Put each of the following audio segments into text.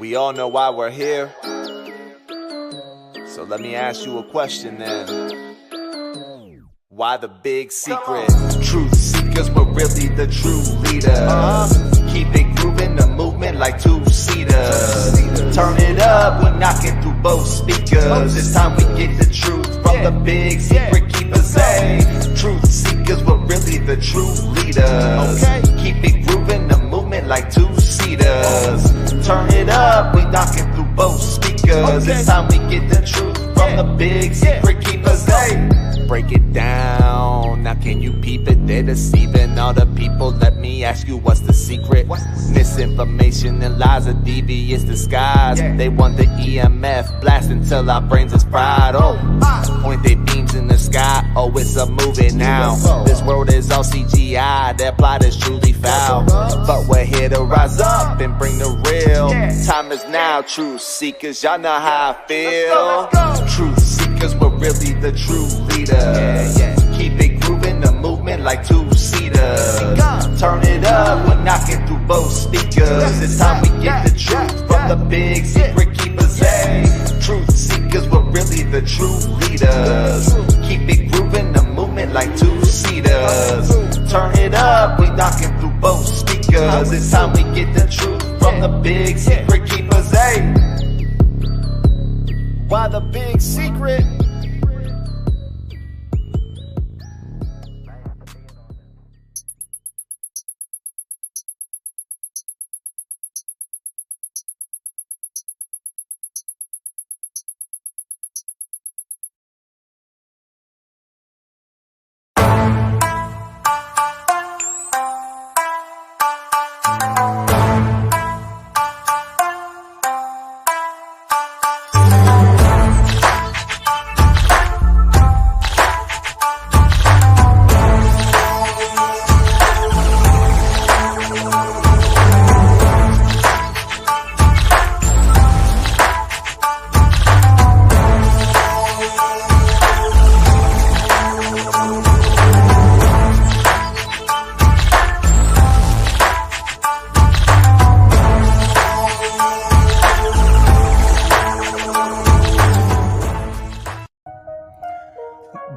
We all know why we're here. So let me ask you a question then. Why the big secret? Truth seekers, we're really the true leaders. Keep it grooving, the movement like two-seaters. Turn it up, we're knocking through both speakers. It's time we get the truth from the big secret keepers. Hey, truth seekers, we're really the true leaders. Keep it grooving, the movement like two-seaters. Turn it up, we knocking through both speakers. It's time we get the truth from the big secret keepers. Hey, break it down, now can you peep it? They're deceiving all the people. Let me ask you, what's the secret? Misinformation and lies, a devious disguise. They want the EMF blast until our brains is fried. Oh, point their beams in the sky. Oh, it's a movie now. This world is all CGI, their plot is truly foul. But we're here to rise up and bring the real. Time is now, truth seekers, y'all know how I feel. Truth seekers, we're really the true leaders. Keep it grooving, the movement like two-seaters. Turn it up, we're knocking through both speakers. It's time we get the truth from the big secret keepers. Hey, truth seekers, we're really the true leaders. Keep it grooving, the movement like two-seaters. Turn it up, we're knocking through both speakers. It's time we get the truth from the big secret keepers. Hey, why the big secret?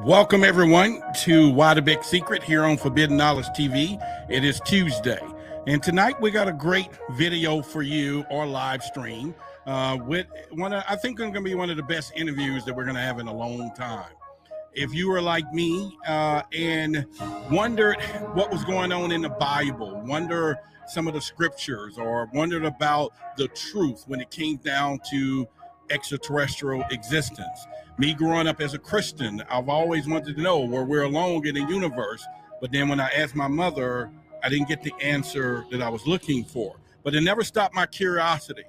Welcome everyone to Why the Big Secret here on Forbidden Knowledge TV. It is Tuesday, and tonight we got a great video for you, or live stream with I think it's going to be one of the best interviews that we're going to have in a long time. If you were like me and wondered what was going on in the Bible, wonder some of the scriptures, or wondered about the truth when it came down to extraterrestrial existence. Me growing up as a Christian, I've always wanted to know where we're alone in the universe. But then when I asked my mother, I didn't get the answer that I was looking for. But it never stopped my curiosity.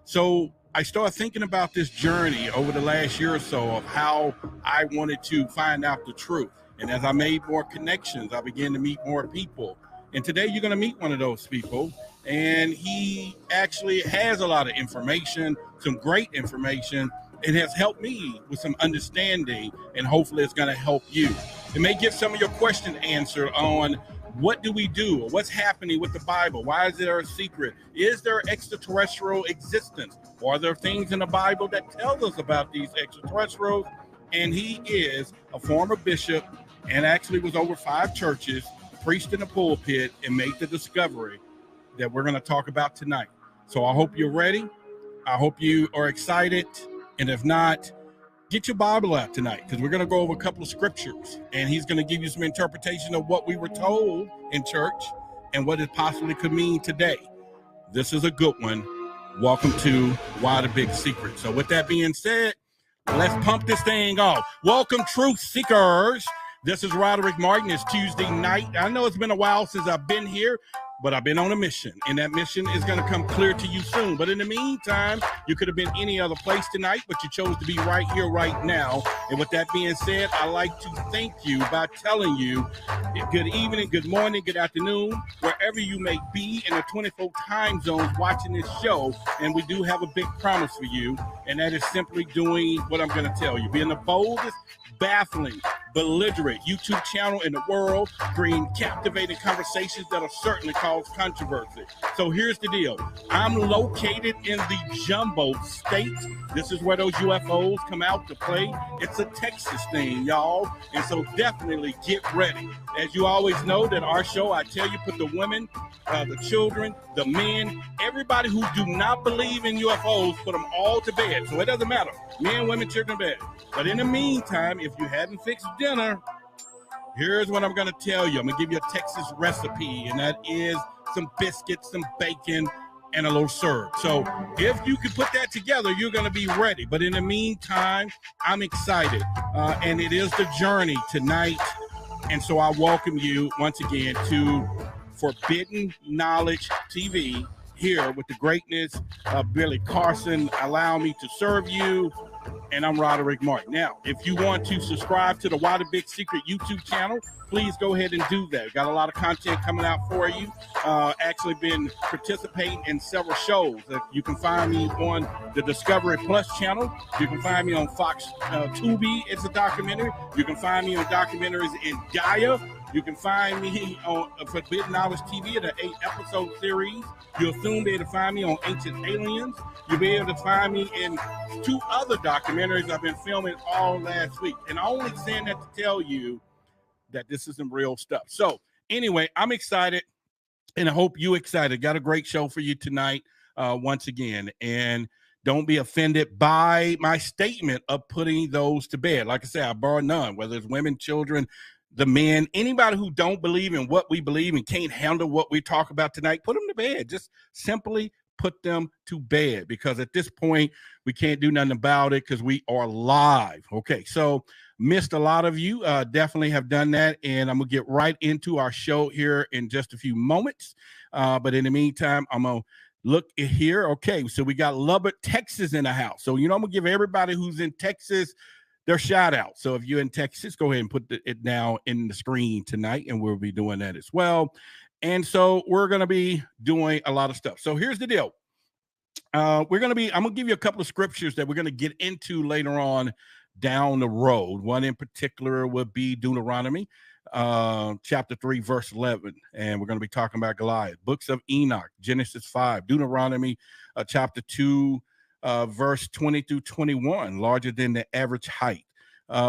So I started thinking about this journey over the last year or so of how I wanted to find out the truth. And as I made more connections, I began to meet more people. And today you're going to meet one of those people. And he actually has a lot of information, some great information. It has helped me with some understanding, and hopefully it's going to help you. It may get some of your questions answered on what do we do, or what's happening with the Bible? Why is there a secret? Is there extraterrestrial existence? Or are there things in the Bible that tell us about these extraterrestrials? And he is a former bishop and actually was over 5 churches, preached in the pulpit, and made the discovery that we're going to talk about tonight. So I hope you're ready. I hope you are excited. And if not, get your Bible out tonight, because we're going to go over a couple of scriptures, and he's going to give you some interpretation of what we were told in church and what it possibly could mean today. This is a good one. Welcome to Why the Big Secret. So with that being said, let's pump this thing off. Welcome, truth seekers. This is Roderick Martin. It's Tuesday night. I know it's been a while since I've been here, but I've been on a mission, and that mission is going to come clear to you soon. But in the meantime, you could have been any other place tonight, but you chose to be right here, right now. And with that being said, I'd like to thank you by telling you good evening, good morning, good afternoon, wherever you may be in the 24 time zones watching this show. And we do have a big promise for you, and that is simply doing what I'm going to tell you. Being the boldest, baffling, belligerent YouTube channel in the world, bringing captivating conversations that'll certainly cause controversy. So here's the deal. I'm located in the Jumbo State. This is where those UFOs come out to play. It's a Texas thing, y'all. And so definitely get ready. As you always know that our show, I tell you, put the women, the children, the men, everybody who do not believe in UFOs, put them all to bed. So it doesn't matter. Men, women, children, bed. But in the meantime, if you hadn't fixed dinner, here's what I'm going to tell you. I'm going to give you a Texas recipe, and that is some biscuits, some bacon, and a little syrup. So if you can put that together, you're going to be ready. But in the meantime, I'm excited. And it is the journey tonight. And so I welcome you once again to Forbidden Knowledge TV here with the greatness of Billy Carson. Allow me to serve you. And I'm Roderick Martin. Now, if you want to subscribe to the Why the Big Secret YouTube channel, please go ahead and do that. We've got a lot of content coming out for you. Actually been participating in several shows. You can find me on the Discovery Plus channel. You can find me on Fox Tubi. It's a documentary. You can find me on documentaries in Gaia. You can find me on Forbidden Knowledge TV in an 8-episode series. You'll soon be able to find me on Ancient Aliens. You'll be able to find me in 2 other documentaries I've been filming all last week. And I'm only saying that to tell you that this is some real stuff. So anyway, I'm excited, and I hope you're excited. Got a great show for you tonight once again. And don't be offended by my statement of putting those to bed. Like I said, I bar none, whether it's women, children, the men, anybody who don't believe in what we believe and can't handle what we talk about tonight, put them to bed. Just simply put them to bed, because at this point, we can't do nothing about it because we are live. Okay, so missed a lot of you. Definitely have done that, and I'm going to get right into our show here in just a few moments. But in the meantime, I'm going to look here. Okay, so we got Lubbock, Texas in the house. So, I'm going to give everybody who's in Texas their shout out. So if you're in Texas, go ahead and put it down in the screen tonight, and we'll be doing that as well. And so we're going to be doing a lot of stuff. So here's the deal. I'm going to give you a couple of scriptures that we're going to get into later on down the road. One in particular would be Deuteronomy, chapter 3, verse 11. And we're going to be talking about Goliath. Books of Enoch, Genesis 5, Deuteronomy, chapter 2, verse 20 through 21, larger than the average height.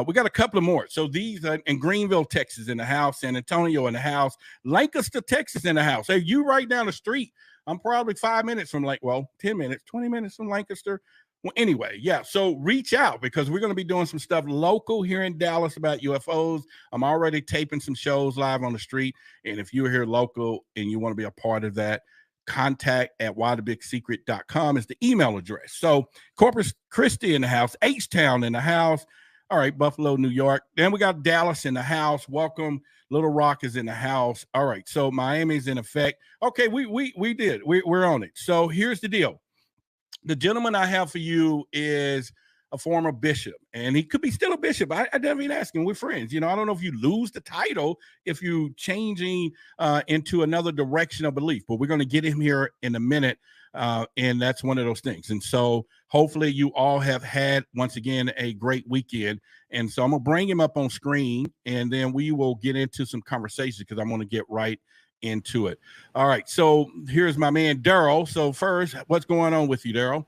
We got a couple of more. So these are in Greenville, Texas in the house, San Antonio in the house, Lancaster, Texas in the house. Hey, you right down the street. I'm probably 5 minutes from 10 minutes, 20 minutes from Lancaster. Well, anyway, yeah. So reach out, because we're going to be doing some stuff local here in Dallas about UFOs. I'm already taping some shows live on the street. And if you're here local and you want to be a part of that, contact@whythebigsecret.com is the email address. So Corpus Christi in the house, H-Town in the house. All right, Buffalo, New York. Then we got Dallas in the house. Welcome. Little Rock is in the house. All right, so Miami's in effect. Okay, we did. We're on it. So here's the deal. The gentleman I have for you is a former bishop, and he could be still a bishop. I never even ask him. We're friends. I don't know if you lose the title if you changing into another direction of belief, but we're going to get him here in a minute, and that's one of those things. And so hopefully you all have had, once again, a great weekend. And so I'm going to bring him up on screen, and then we will get into some conversations, because I'm going to get right into it. All right, so here's my man Daryl. So first, what's going on with you, Daryl?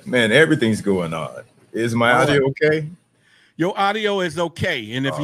Man, everything's going on. Is my audio okay? Your audio is okay. And if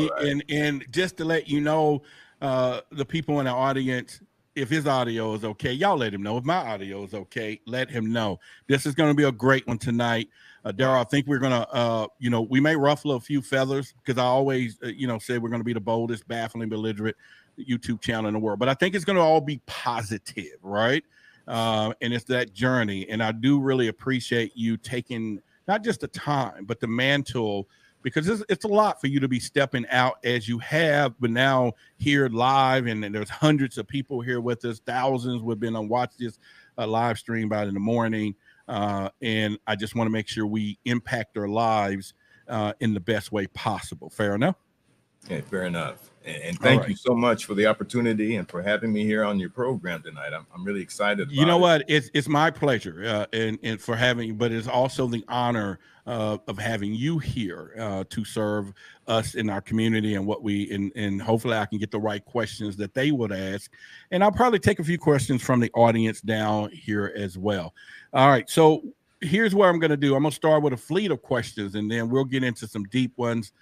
and just to let you know, the people in the audience, if his audio is okay, y'all let him know. If my audio is okay, let him know. This is going to be a great one tonight. Daryl, I think we're going to, we may ruffle a few feathers, because I always, say we're going to be the boldest, baffling, belligerent YouTube channel in the world. But I think it's going to all be positive, right? And it's that journey. And I do really appreciate you taking not just the time, but the mantle, because it's a lot for you to be stepping out as you have, but now here live, and there's hundreds of people here with us, thousands would have been on watch this live stream by in the morning. And I just want to make sure we impact their lives in the best way possible. Fair enough? Okay, fair enough. And thank you so much for the opportunity and for having me here on your program tonight. I'm really excited about it. You know what? It's my pleasure and for having, but it's also the honor of having you here to serve us in our community and what we and hopefully I can get the right questions that they would ask. And I'll probably take a few questions from the audience down here as well. All right. So here's what I'm going to do. I'm going to start with a fleet of questions and then we'll get into some deep ones.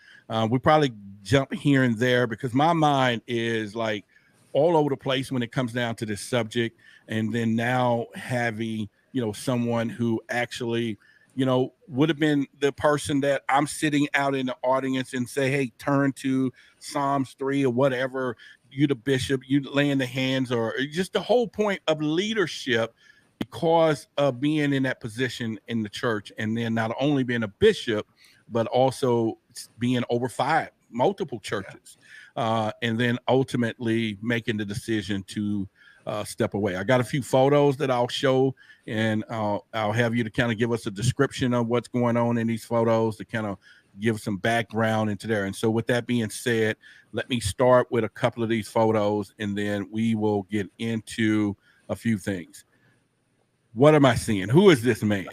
We probably jump here and there because my mind is like all over the place when it comes down to this subject. And then now having, someone who actually, would have been the person that I'm sitting out in the audience and say, hey, turn to Psalms 3 or whatever, you the bishop, you laying the hands, or just the whole point of leadership because of being in that position in the church. And then not only being a bishop, but also being over multiple churches, and then ultimately making the decision to step away. I got a few photos that I'll show, and I'll have you to kind of give us a description of what's going on in these photos to kind of give some background into there. And so with that being said, let me start with a couple of these photos, and then we will get into a few things. What am I seeing? Who is this man?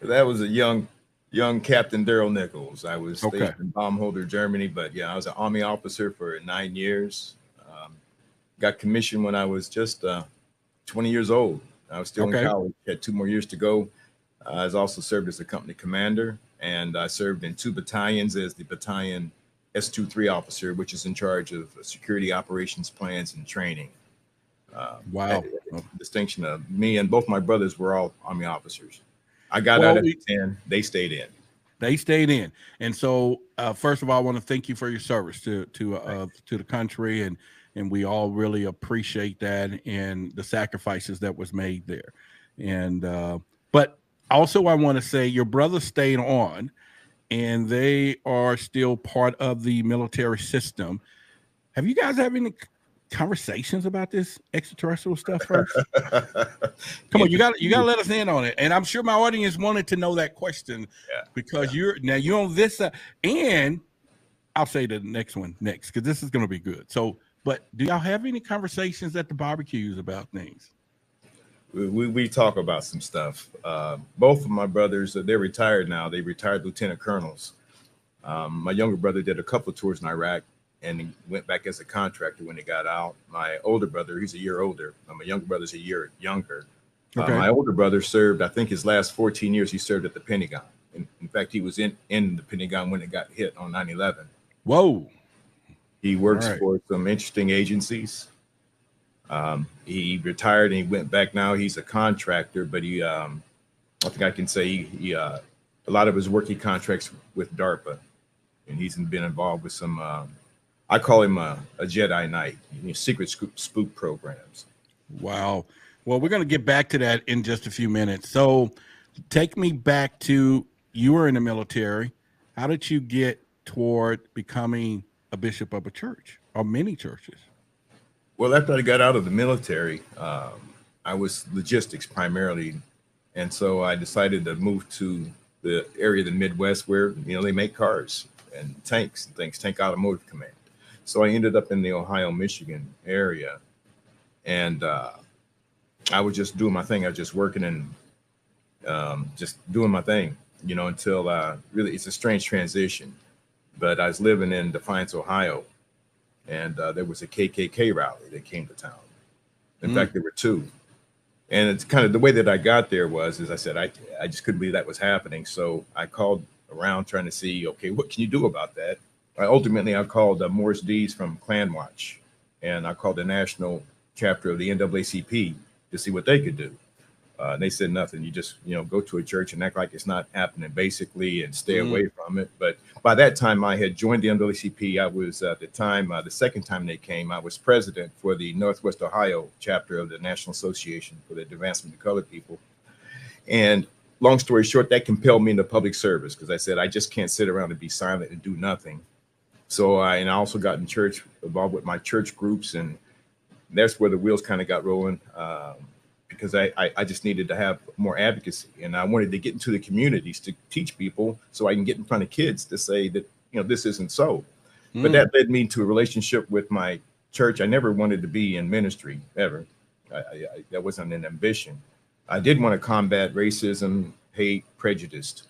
That was a young Captain Daryl Nichols. I was stationed in Baumholder, Germany, but yeah, I was an Army officer for 9 years. Got commissioned when I was just 20 years old. I was still in college, had 2 more years to go. I was also served as a company commander, and I served in 2 battalions as the battalion S23 officer, which is in charge of security operations plans and training. Wow. Distinction of me and both my brothers were all Army officers. I got out at 10. They stayed in. They stayed in. And so, first of all, I want to thank you for your service to the country, and we all really appreciate that and the sacrifices that was made there. And but also, I want to say your brothers stayed on, and they are still part of the military system. Have you guys had any conversations about this extraterrestrial stuff first? Come on, you got to let us in on it. And I'm sure my audience wanted to know that question because you're on this side, and I'll say the next one next because this is going to be good. So, but do y'all have any conversations at the barbecues about things? We talk about some stuff. Both of my brothers, they're retired now. They retired lieutenant colonels. My younger brother did a couple of tours in Iraq, and he went back as a contractor when he got out. My older brother, he's a year older. My younger brother's a year younger. My older brother served, I think his last 14 years, he served at the Pentagon. In fact, he was in the Pentagon when it got hit on 9/11. Whoa. He works for some interesting agencies. He retired and he went back now. He's a contractor, but he, I think I can say he a lot of his work he contracts with DARPA, and he's been involved with some, I call him a Jedi Knight, secret spook programs. Wow. Well, we're going to get back to that in just a few minutes. So take me back to, you were in the military. How did you get toward becoming a bishop of a church or many churches? Well, after I got out of the military, I was logistics primarily. And so I decided to move to the area of the Midwest where, they make cars and tanks and things, Tank Automotive Command. So I ended up in the Ohio, Michigan area. And I was just doing my thing. I was just working and just doing my thing, until really it's a strange transition. But I was living in Defiance, Ohio, and there was a KKK rally that came to town. In fact, there were 2. And it's kind of the way that I got there was, as I said, I just couldn't believe that was happening. So I called around trying to see, okay, what can you do about that? Ultimately, I called Morris Dees from Klan Watch, and I called the national chapter of the NAACP to see what they could do. They said nothing. You just, go to a church and act like it's not happening, basically, and stay away from it. But by that time, I had joined the NAACP. I was, at the time, the second time they came, I was president for the Northwest Ohio chapter of the National Association for the Advancement of Colored People. And long story short, that compelled me into public service because I said, I just can't sit around and be silent and do nothing. So I also got involved with my church groups, and that's where the wheels kind of got rolling. Because I just needed to have more advocacy, and I wanted to get into the communities to teach people so I can get in front of kids to say that, this isn't so. But that led me to a relationship with my church. I never wanted to be in ministry ever. That wasn't an ambition. I did want to combat racism, hate, prejudice.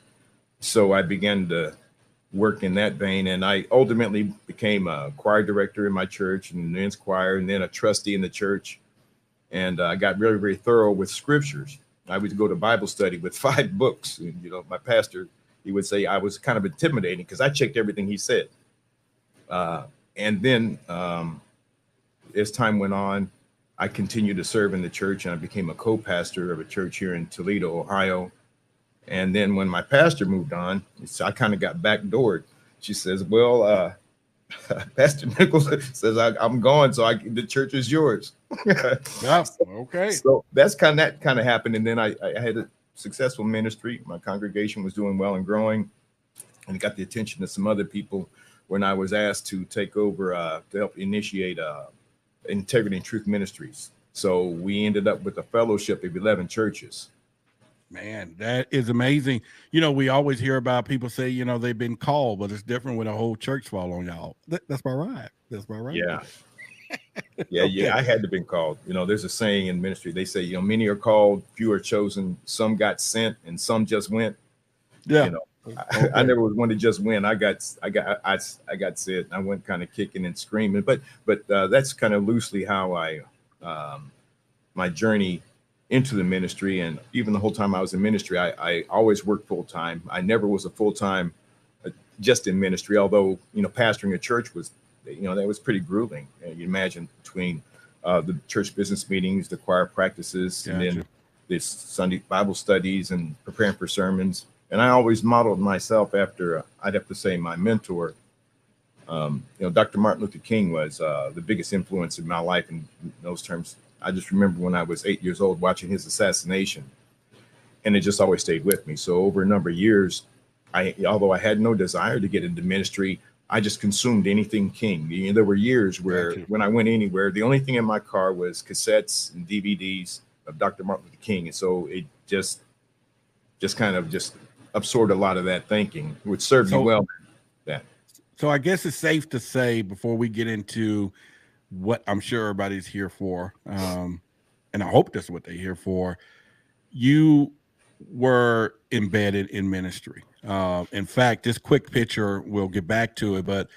So I began to work in that vein, and I ultimately became a choir director in my church and men's choir, and then a trustee in the church. And I got very, very thorough with scriptures. I would go to Bible study with 5 books. And, you know, my pastor, he would say I was kind of intimidating because I checked everything he said. And then as time went on, I continued to serve in the church, and I became a co-pastor of a church here in Toledo, Ohio. And then when my pastor moved on, so I kind of got backdoored. She says, well, Pastor Nichols says, I'm gone, so the church is yours. Yeah, okay. So that kind of happened. And then I had a successful ministry. My congregation was doing well and growing, and got the attention of some other people when I was asked to take over to help initiate Integrity and Truth Ministries. So we ended up with a fellowship of 11 churches. Man, that is amazing. You know, we always hear about people say, you know, they've been called, but it's different when a whole church fall on y'all. That's my right. That's my right. Yeah. Yeah. I had to been called. You know, there's a saying in ministry. They say, you know, many are called, few are chosen, some got sent, and some just went. Yeah. You know, I never was one to just win. I got sent. I went kind of kicking and screaming, but that's kind of loosely how my journey into the ministry. And even the whole time I was in ministry, I always worked full time. I never was a full time just in ministry, although, you know, pastoring a church was, you know, that was pretty grueling. You imagine between the church business meetings, the choir practices, and then this Sunday Bible studies and preparing for sermons. And I always modeled myself after, I'd have to say, my mentor. You know, Dr. Martin Luther King was the biggest influence in my life in those terms. I just remember when I was 8 years old watching his assassination, and it just always stayed with me. So over a number of years, although I had no desire to get into ministry, I just consumed anything King. You know, there were years where when I went anywhere, the only thing in my car was cassettes and DVDs of Dr. Martin Luther King. And so it just kind of just absorbed a lot of that thinking, which served me well. So I guess it's safe to say, before we get into what I'm sure everybody's here for, and I hope that's what they're here for, you were embedded in ministry. In fact, this quick picture, we'll get back to it, but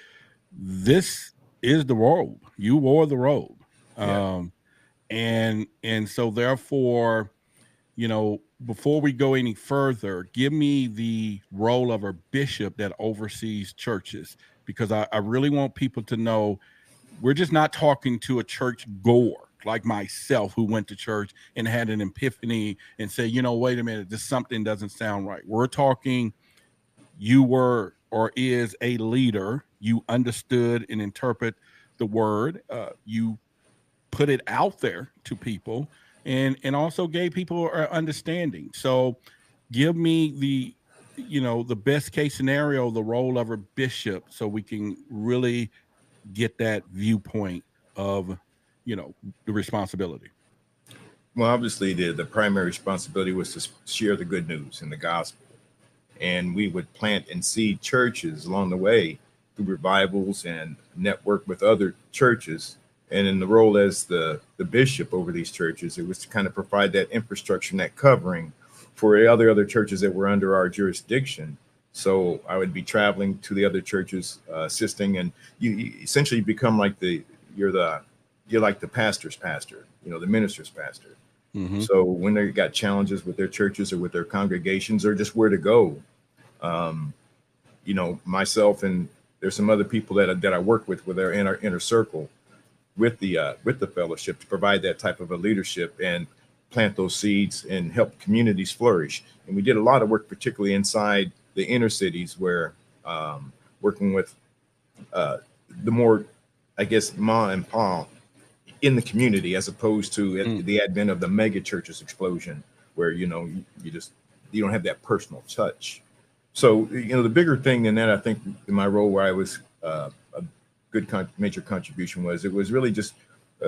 this is the robe. You wore the robe. And so therefore, you know, before we go any further, give me the role of a bishop that oversees churches, because I really want people to know we're just not talking to a church goer like myself who went to church and had an epiphany and say, you know, wait a minute, this something doesn't sound right. We're talking you were or is a leader. You understood and interpret the word. You put it out there to people and also gave people understanding. So give me the, you know, the best case scenario, the role of a bishop, so we can really get that viewpoint of, you know, the responsibility. Well, obviously the primary responsibility was to share the good news and the gospel. And we would plant and seed churches along the way through revivals and network with other churches. And in the role as the bishop over these churches, it was to kind of provide that infrastructure and that covering for other churches that were under our jurisdiction. So I would be traveling to the other churches, assisting, and you essentially become like you're like the pastor's pastor, you know, the minister's pastor. Mm-hmm. So when they got challenges with their churches or with their congregations or just where to go, you know, myself and there's some other people that I work with their inner circle with the fellowship to provide that type of a leadership and plant those seeds and help communities flourish. And we did a lot of work, particularly inside the inner cities, where working with the more, I guess, ma and pa in the community, as opposed to the advent of the mega churches explosion, where, you know, you don't have that personal touch. So, you know, the bigger thing than that, I think, in my role where I was a good major contribution was, it was really just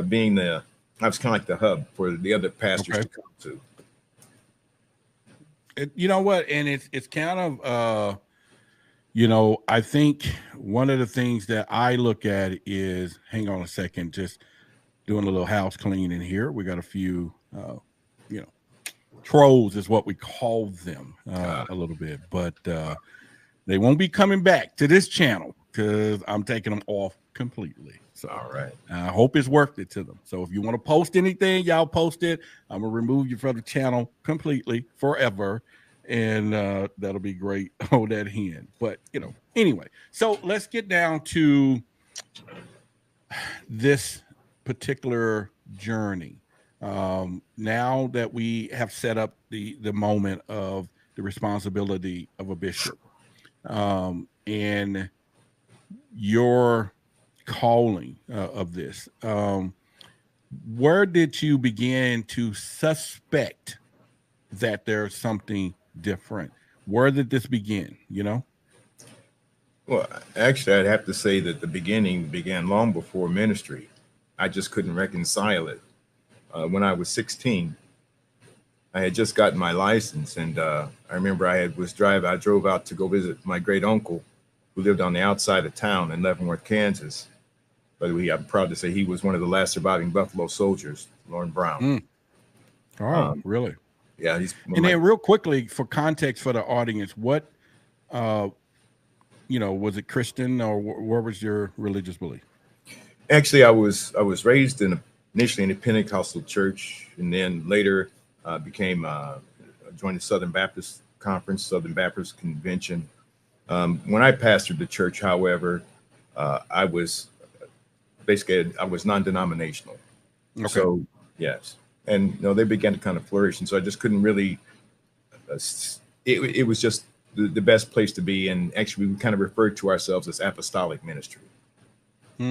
being I was kind of like the hub for the other pastors to come to. You know what? And it's kind of, I think one of the things that I look at is, hang on a second, just doing a little house cleaning here. We got a few, you know, trolls is what we call them a little bit, but they won't be coming back to this channel because I'm taking them off completely. So All right. I hope it's worth it to them. So if you want to post anything, y'all post it. I'm gonna remove you from the channel completely forever, and that'll be great on that hand. But anyway, so let's get down to this particular journey. Now that we have set up the moment of the responsibility of a bishop, and your calling of this, where did you begin to suspect that there's something different? Where did this begin? Well, actually, I'd have to say that the beginning began long before ministry. I just couldn't reconcile it. When I was 16, I had just gotten my license, and I remember I drove out to go visit my great uncle, who lived on the outside of town in Leavenworth, Kansas. But I'm proud to say he was one of the last surviving Buffalo soldiers, Lauren Brown. Oh, really? Yeah. And then real quickly, for context for the audience, what, was it Christian, or where was your religious belief? Actually, I was raised initially in a Pentecostal church, and then later joined the Southern Baptist Conference, Southern Baptist Convention. When I pastored the church, however, I was non-denominational. Okay. So yes, and they began to kind of flourish, and so I just couldn't really. It was just the best place to be, and actually, we kind of referred to ourselves as apostolic ministry.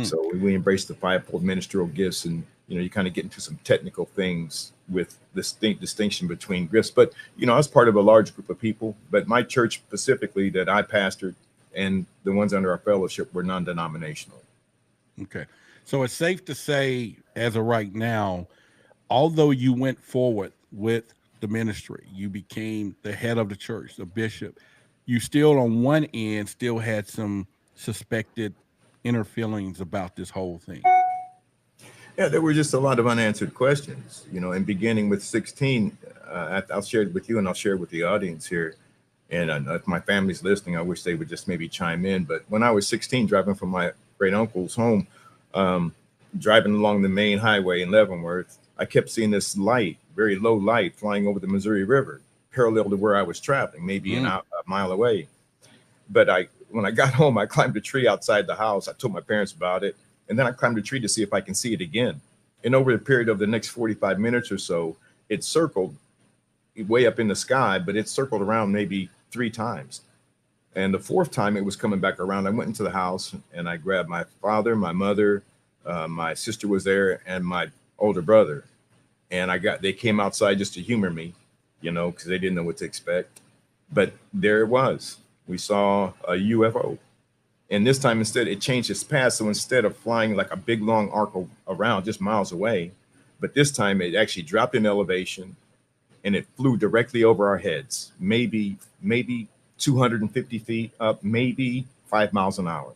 So we embraced the fivefold ministerial gifts, and you kind of get into some technical things with distinction between gifts. But I was part of a large group of people. But my church specifically that I pastored, and the ones under our fellowship, were non-denominational. Okay. So it's safe to say, as of right now, although you went forward with the ministry, you became the head of the church, the bishop, you still on one end still had some suspected inner feelings about this whole thing. Yeah, there were just a lot of unanswered questions, and beginning with 16, I'll share it with you and I'll share it with the audience here. And if my family's listening, I wish they would just maybe chime in. But when I was 16, driving from my great uncle's home, driving along the main highway in Leavenworth, I kept seeing this light, very low light, flying over the Missouri River, parallel to where I was traveling, maybe a mile away. But when I got home, I climbed a tree outside the house. I told my parents about it. And then I climbed a tree to see if I can see it again. And over the period of the next 45 minutes or so, it circled way up in the sky, but it circled around maybe 3 times. And the 4th time it was coming back around, I went into the house and I grabbed my father, my mother, my sister was there, and my older brother. And they came outside just to humor me, because they didn't know what to expect. But there it was. We saw a UFO. And this time, instead, it changed its path. So instead of flying like a big, long arc around just miles away, but this time it actually dropped in elevation and it flew directly over our heads, maybe 250 feet up, maybe 5 miles an hour.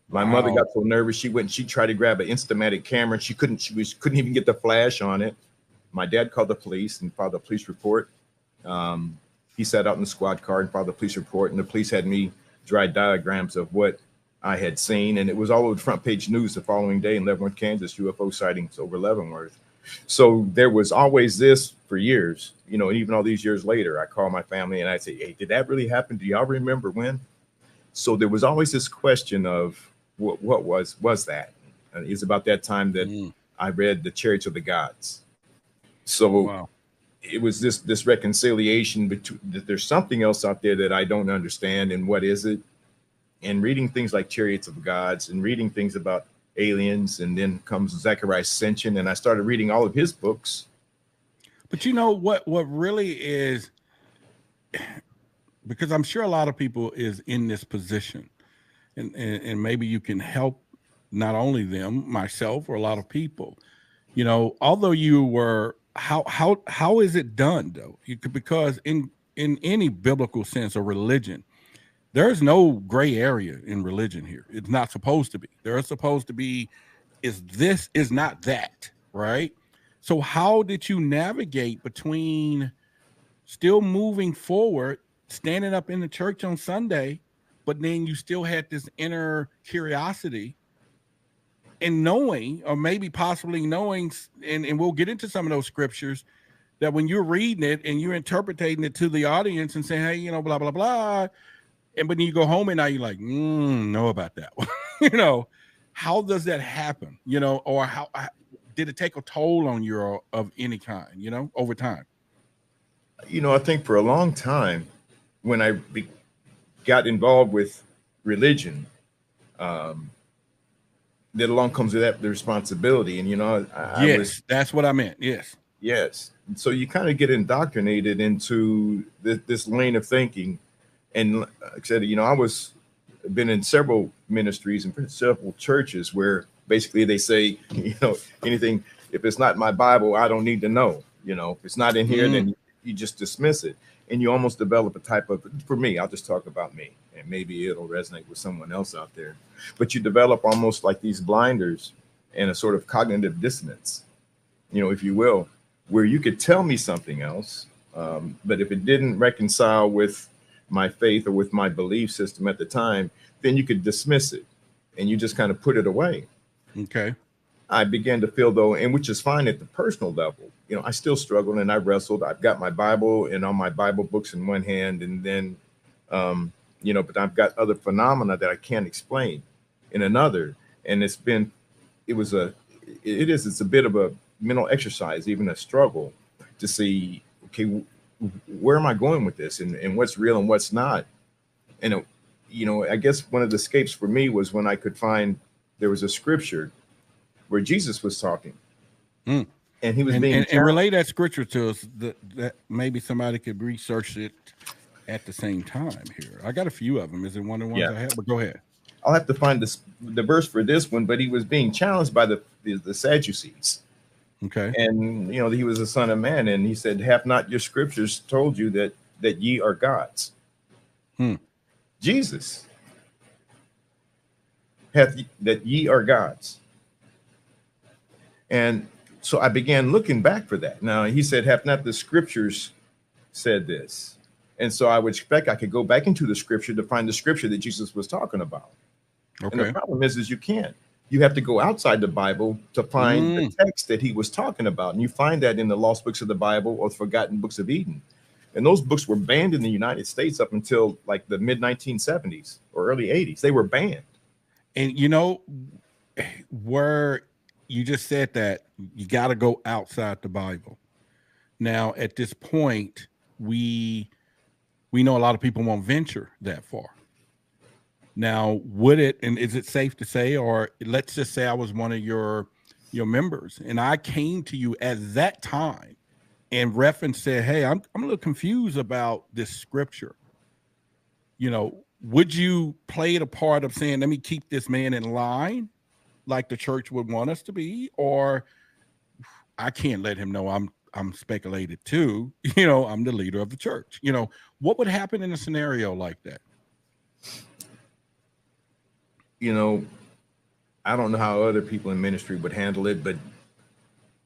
My mother got so nervous, she went and she tried to grab an Instamatic camera. And she couldn't even get the flash on it. My dad called the police and filed a police report. He sat out in the squad car and filed a police report, and the police had me dry diagrams of what I had seen, and it was all over the front page news the following day in Leavenworth, Kansas, UFO sightings over Leavenworth. So there was always this for years, and even all these years later, I call my family and I say, hey, did that really happen? Do y'all remember when? So there was always this question of what was that? And it's about that time that I read The Chariots of the Gods. So it was this reconciliation between that there's something else out there that I don't understand, and what is it? And reading things like Chariots of Gods and reading things about aliens, and then comes Zechariah Sitchin, and I started reading all of his books. But what really is, because I'm sure a lot of people is in this position, and maybe you can help not only them, myself, or a lot of people. Although you were. How is it done though? Because in any biblical sense or religion, There's no gray area in religion here. It's not supposed to be. There's supposed to be is this, is not that, right? So how did you navigate between still moving forward, standing up in the church on Sunday, but then you still had this inner curiosity and knowing, or maybe possibly knowing, and we'll get into some of those scriptures, that when you're reading it and you're interpreting it to the audience and saying, hey, you know, blah, blah, blah. And when you go home and now you're like, know about that one. You know, how does that happen? You know, or how did it take a toll on you of any kind, you know, over time? You know, I think for a long time, when I got involved with religion, that along comes with that the responsibility. And, you know, that's what I meant. Yes. And so you kind of get indoctrinated into this lane of thinking. And like I said, you know, been in several ministries and several churches where basically they say, you know, anything, if it's not in my Bible, I don't need to know. You know, if it's not in here, then you just dismiss it. And you almost develop a type of, for me, I'll just talk about me, and maybe it'll resonate with someone else out there. But you develop almost like these blinders and a sort of cognitive dissonance, you know, if you will, where you could tell me something else, but if it didn't reconcile with my faith or with my belief system at the time, then you could dismiss it and you just kind of put it away. Okay. I began to feel, though, and which is fine at the personal level, you know, I still struggled and I wrestled. I've got my Bible and all my Bible books in one hand, and then, you know, but I've got other phenomena that I can't explain in another. And it's a bit of a mental exercise, even a struggle to see, okay, where am I going with this, and what's real and what's not? And, you know, I guess one of the escapes for me was when I could find there was a scripture where Jesus was talking. And he was and relay that scripture to us that maybe somebody could research it at the same time here. I got a few of them. Is it one of the ones I have? But go ahead. I'll have to find the verse for this one, but he was being challenged by the Sadducees. Okay. And, you know, he was a son of man, and he said, have not your scriptures told you that ye are gods? Jesus hath that ye are gods. And so I began looking back for that. Now, he said, have not the scriptures said this? And so I would expect I could go back into the scripture to find the scripture that Jesus was talking about. Okay. And the problem is you can't. You have to go outside the Bible to find the text that he was talking about. And you find that in the lost books of the Bible or forgotten books of Eden. And those books were banned in the United States up until like the mid 1970s or early 80s. They were banned. And, you know, where you just said that you got to go outside the Bible. Now, at this point, we know a lot of people won't venture that far. Now, is it safe to say, or let's just say I was one of your members and I came to you at that time and reference said, hey, I'm a little confused about this scripture. You know, would you play it a part of saying, let me keep this man in line like the church would want us to be, or I can't let him know I'm speculated too, you know, I'm the leader of the church. You know, what would happen in a scenario like that? You know, I don't know how other people in ministry would handle it, but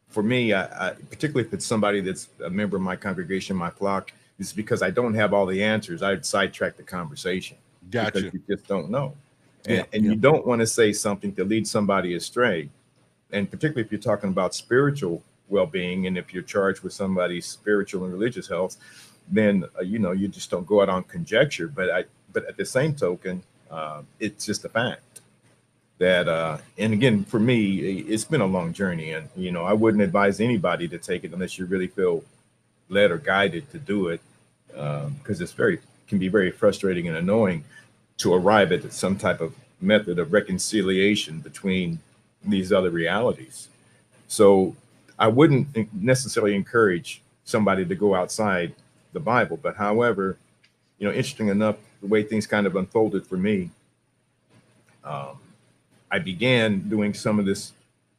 for me, I particularly if it's somebody that's a member of my congregation, my flock, it's because I don't have all the answers. I'd sidetrack the conversation. Gotcha. Because you just don't know. And you don't want to say something to lead somebody astray. And particularly if you're talking about spiritual well-being, and if you're charged with somebody's spiritual and religious health, then, you know, you just don't go out on conjecture. But at the same token, it's just a fact that, and again, for me, it's been a long journey, and, you know, I wouldn't advise anybody to take it unless you really feel led or guided to do it, because can be very frustrating and annoying to arrive at some type of method of reconciliation between these other realities. So I wouldn't necessarily encourage somebody to go outside the Bible, but however, you know, interesting enough, the way things kind of unfolded for me, I began doing some of this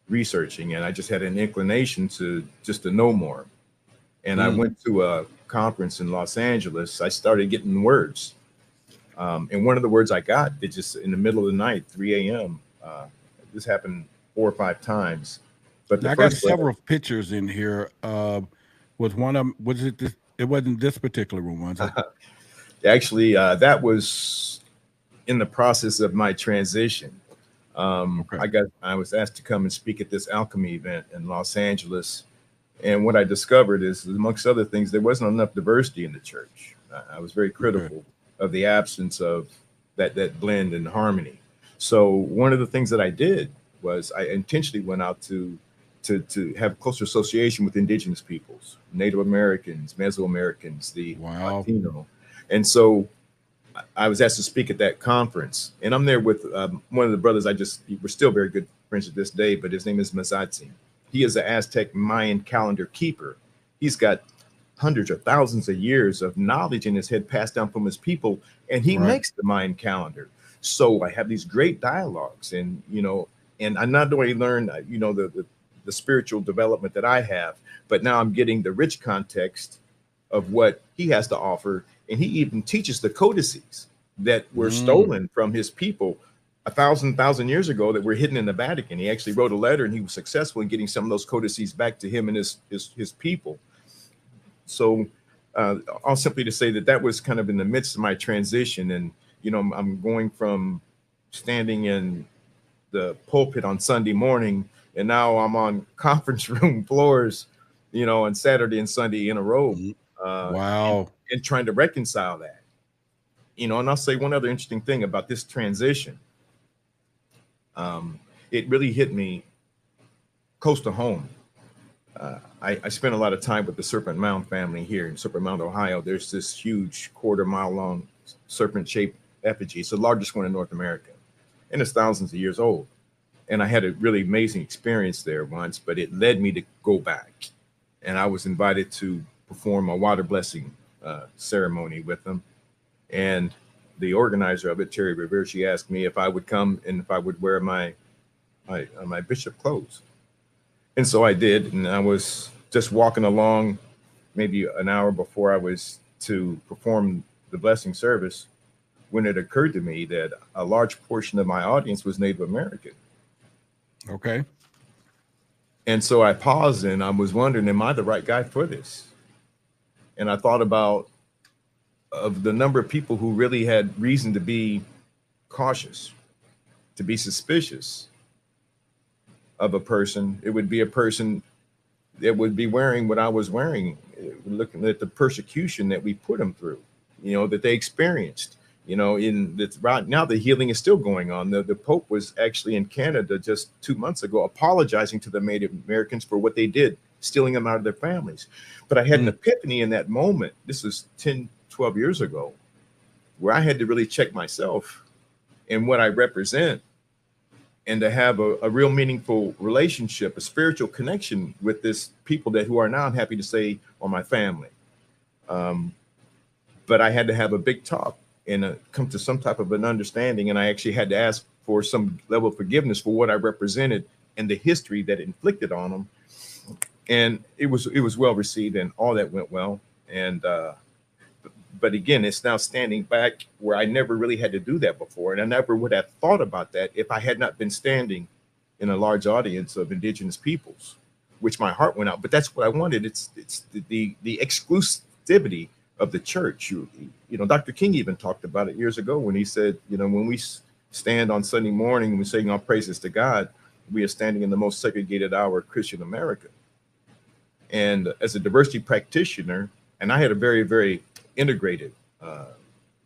researching, and I just had an inclination to know more. And I went to a conference in Los Angeles. I started getting words, And one of the words I got, it just in the middle of the night, 3 a.m. This happened 4 or 5 times. But the Now, I got first several pictures in here. Was one of them, was it this? It wasn't this particular one, was it? actually, that was in the process of my transition. Okay. I was asked to come and speak at this alchemy event in Los Angeles. And what I discovered is, amongst other things, there wasn't enough diversity in the church. I was very critical of the absence of that blend and harmony. So one of the things that I did was I intentionally went out to have closer association with indigenous peoples, Native Americans, Mesoamericans, the Wow. Latino. And so I was asked to speak at that conference, and I'm there with one of the brothers. We're still very good friends to this day, but his name is Mazatzi. He is an Aztec Mayan calendar keeper. He's got hundreds or thousands of years of knowledge in his head passed down from his people, and he makes the Mayan calendar. So I have these great dialogues, and and I not only learn, the spiritual development that I have, but now I'm getting the rich context of what he has to offer. And he even teaches the codices that were stolen from his people a thousand years ago that were hidden in the Vatican. He actually wrote a letter, and he was successful in getting some of those codices back to him and his people. So all simply to say that was kind of in the midst of my transition. And, I'm going from standing in the pulpit on Sunday morning, and now I'm on conference room floors, on Saturday and Sunday in a row. Wow. And trying to reconcile that, and I'll say one other interesting thing about this transition. It really hit me close to home. I spent a lot of time with the Serpent Mound family here in Serpent Mound, Ohio. There's this huge 1/4 mile long serpent-shaped effigy. It's the largest one in North America, and it's thousands of years old. And I had a really amazing experience there once, but it led me to go back. And I was invited to perform a water blessing ceremony with them. And the organizer of it, Terry Revere, she asked me if I would come and if I would wear my bishop clothes. And so I did. And I was just walking along maybe an hour before I was to perform the blessing service when it occurred to me that a large portion of my audience was Native American. Okay. And so I paused and I was wondering, am I the right guy for this? And I thought about the number of people who really had reason to be cautious, to be suspicious of a person. It would be a person that would be wearing what I was wearing, looking at the persecution that we put them through, that they experienced. Right now the healing is still going on. The Pope was actually in Canada just 2 months ago apologizing to the Native Americans for what they did, stealing them out of their families. But I had an epiphany in that moment. This is 10, 12 years ago, where I had to really check myself and what I represent, and to have a real meaningful relationship, a spiritual connection with this people who are now, I'm happy to say, are my family. But I had to have a big talk and come to some type of an understanding. And I actually had to ask for some level of forgiveness for what I represented and the history that it inflicted on them. And it was well received, and all that went well. And but again, it's now standing back where I never really had to do that before. And I never would have thought about that if I had not been standing in a large audience of indigenous peoples, which my heart went out. But that's what I wanted. It's the exclusivity of the church. Dr. King even talked about it years ago when he said, when we stand on Sunday morning and we sing our praises to God, we are standing in the most segregated hour of Christian America. And as a diversity practitioner, and I had a very, very integrated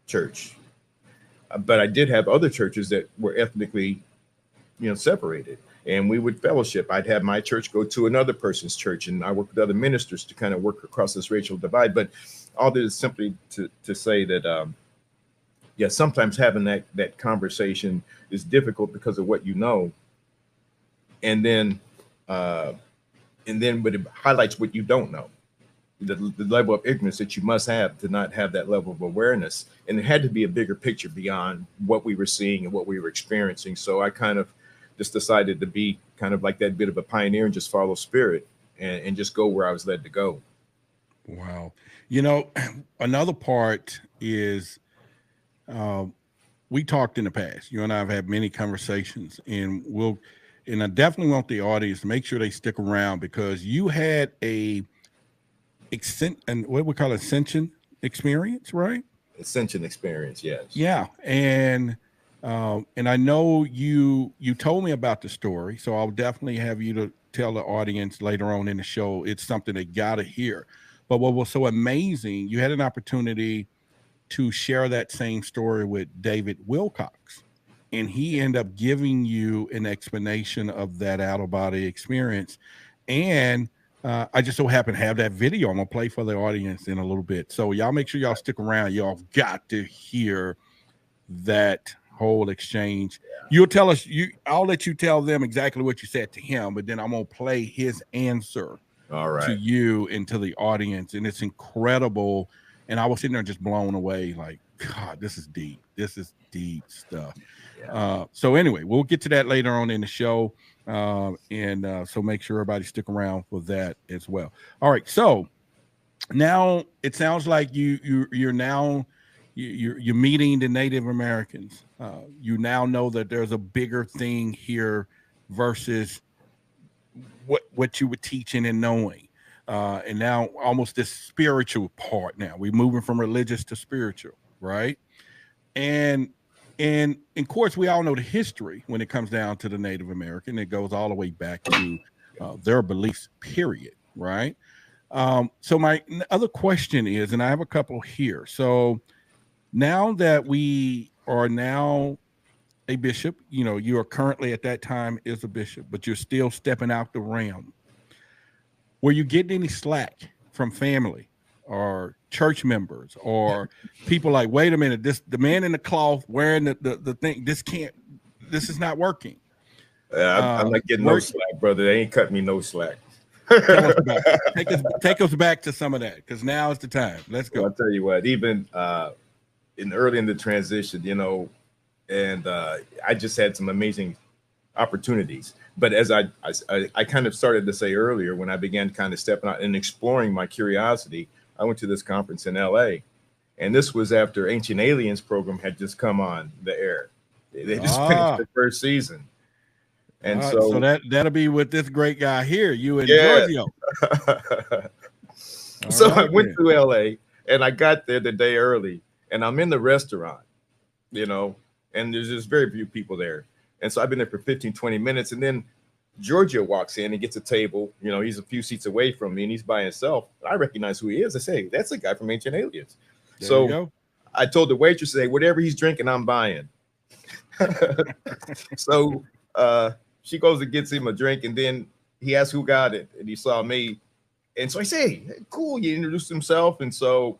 church, but I did have other churches that were ethnically, separated, and we would fellowship. I'd have my church go to another person's church, and I worked with other ministers to kind of work across this racial divide. But all this is simply to say that, sometimes having that conversation is difficult because of what you know, and then but it highlights what you don't know. The level of ignorance that you must have to not have that level of awareness. And it had to be a bigger picture beyond what we were seeing and what we were experiencing. So I kind of just decided to be kind of like that bit of a pioneer and just follow spirit and just go where I was led to go. Wow. Another part is we talked in the past. You and I have had many conversations, and I definitely want the audience to make sure they stick around, because you had and what we call ascension experience, right? Ascension experience, yes. Yeah, and I know you told me about the story, so I'll definitely have you to tell the audience later on in the show. It's something they got to hear. But what was so amazing, you had an opportunity to share that same story with David Wilcox, and he ended up giving you an explanation of that out of body experience. And I just so happen to have that video. I'm gonna play for the audience in a little bit, so y'all make sure y'all stick around. Y'all got to hear that whole exchange. You'll tell us. I'll let you tell them exactly what you said to him, but then I'm gonna play his answer to you and to the audience, and it's incredible. And I was sitting there just blown away, like, God, this is deep. This is deep stuff. Yeah. So anyway, we'll get to that later on in the show. So make sure everybody stick around for that as well. All right. So now it sounds like you're meeting the Native Americans. You now know that there's a bigger thing here versus what you were teaching and knowing. And now almost this spiritual part. Now we're moving from religious to spiritual, right? And of course, we all know the history when it comes down to the Native American. It goes all the way back to their beliefs, period, right? So my other question is, and I have a couple here. So now that we are now a bishop, you are currently at that time is a bishop, but you're still stepping out the realm. Were you getting any slack from family or church members or people like, wait a minute, the man in the cloth wearing the thing, this is not working? I'm not getting no slack, brother. They ain't cut me no slack. Tell us about it. Take us back to some of that, because now is the time. Let's go. Well, I'll tell you what, even early in the transition, and I just had some amazing opportunities. But as I kind of started to say earlier, when I began kind of stepping out and exploring my curiosity, I went to this conference in LA, and this was after Ancient Aliens program had just come on the air. They just finished the first season. And so that'll be with this great guy here, you and Giorgio. So I went to LA, and I got there the day early, and I'm in the restaurant, and there's just very few people there. And so I've been there for 15, 20 minutes. And then Giorgio walks in and gets a table. He's a few seats away from me, and he's by himself. I recognize who he is. I say, that's the guy from Ancient Aliens. So I told the waitress, whatever he's drinking, I'm buying. So she goes and gets him a drink, and then he asked who got it, and he saw me. And so I say, hey, cool. He introduced himself. And so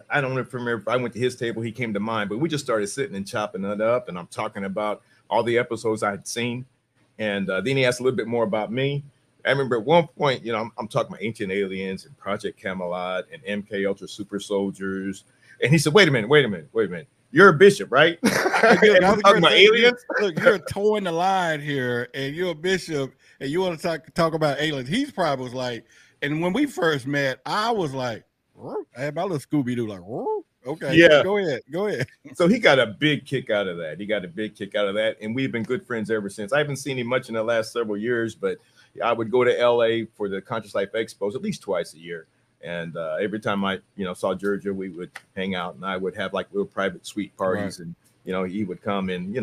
I don't remember if I went to his table, he came to mine, but we just started sitting and chopping it up. And I'm talking about all the episodes I had seen. And then he asked a little bit more about me. I remember at one point, I'm talking about Ancient Aliens and Project Camelot and MK Ultra Super Soldiers. And he said, wait a minute. You're a bishop, right? Talking about aliens? Look, you're towing the line here, and you're a bishop, and you want to talk about aliens. He's probably was like, and when we first met, I was like, I had my little Scooby-Doo like, okay, yeah, go ahead. So he got a big kick out of that. And we've been good friends ever since. I haven't seen him much in the last several years, but I would go to LA for the Conscious Life Expos at least twice a year. And every time I, saw Giorgio, we would hang out, and I would have like little private suite parties. Right. And, he would come and,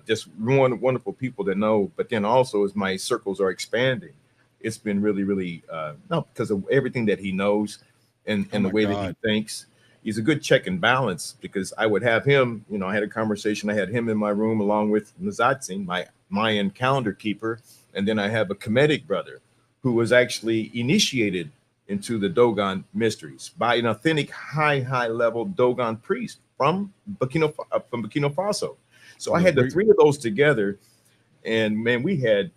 just wonderful people to know. But then also as my circles are expanding, it's been really, really, because of everything that he knows and the way that he thinks. He's a good check and balance, because I would have him, I had a conversation. I had him in my room along with Nazatzin, my Mayan calendar keeper. And then I have a Kemetic brother who was actually initiated into the Dogon mysteries by an authentic high level Dogon priest from Burkina Faso. So I had the three of those together, and man, we had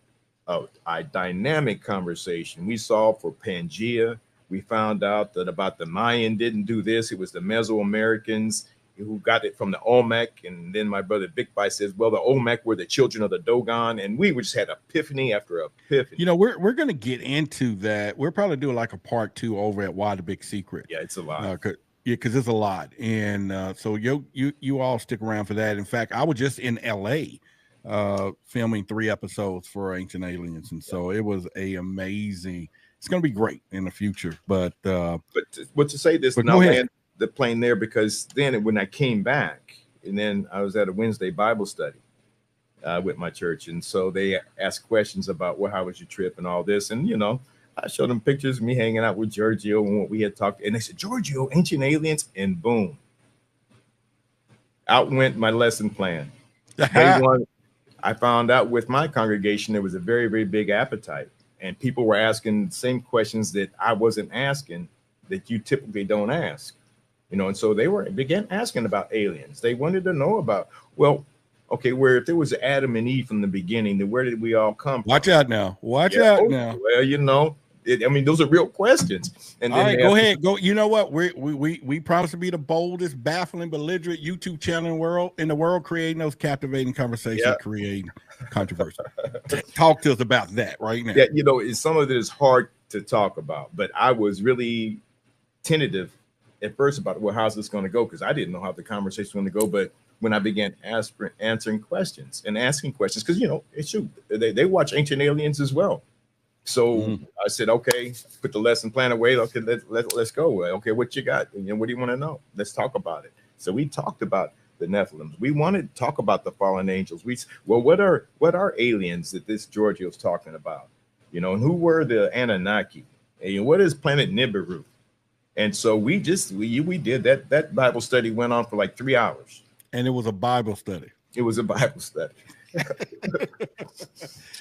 a dynamic conversation. We saw for Pangea. We found out that about the Mayan didn't do this. It was the Mesoamericans who got it from the Olmec. And then my brother Big Bai says, well, the Olmec were the children of the Dogon. And we just had epiphany after epiphany. We're going to get into that. We're probably doing like a part 2 over at Why the Big Secret. Yeah, it's a lot. Yeah, because it's a lot, and so you all stick around for that. In fact, I was just in L.A. Filming 3 episodes for Ancient Aliens, and so it was a amazing. It's going to be great in the future, but to say this, but and I'll go ahead. land the plane there, because then when I came back, and then I was at a Wednesday Bible study with my church, and so they asked questions about, well, how was your trip and all this, and I showed them pictures of me hanging out with Giorgio and what we had talked, and they said, Giorgio, Ancient Aliens, and boom, out went my lesson plan. Day one, I found out with my congregation there was a very, very big appetite, and people were asking the same questions that I wasn't asking, that you typically don't ask, and so they began asking about aliens. They wanted to know about, well, okay, where if there was Adam and Eve from the beginning, then where did we all come from? Watch out now. Watch out now. Well, those are real questions. And then all right, go ahead. Go. You know what? We promise to be the boldest, baffling, belligerent YouTube channel in the world, creating those captivating conversations, creating controversy. Talk to us about that right now. Yeah, some of it is hard to talk about, but I was really tentative at first about, well, how's this going to go? Because I didn't know how the conversation was going to go. But when I began answering questions and asking questions, because they watch Ancient Aliens as well. So I said, okay, put the lesson plan away. Okay, let's go. Okay, what you got? What do you want to know? Let's talk about it. So we talked about the Nephilims. We wanted to talk about the fallen angels. What are aliens that this Giorgio's talking about? And who were the Anunnaki? And what is planet Nibiru? And so we did that. That Bible study went on for like 3 hours. And it was a Bible study. It was a Bible study.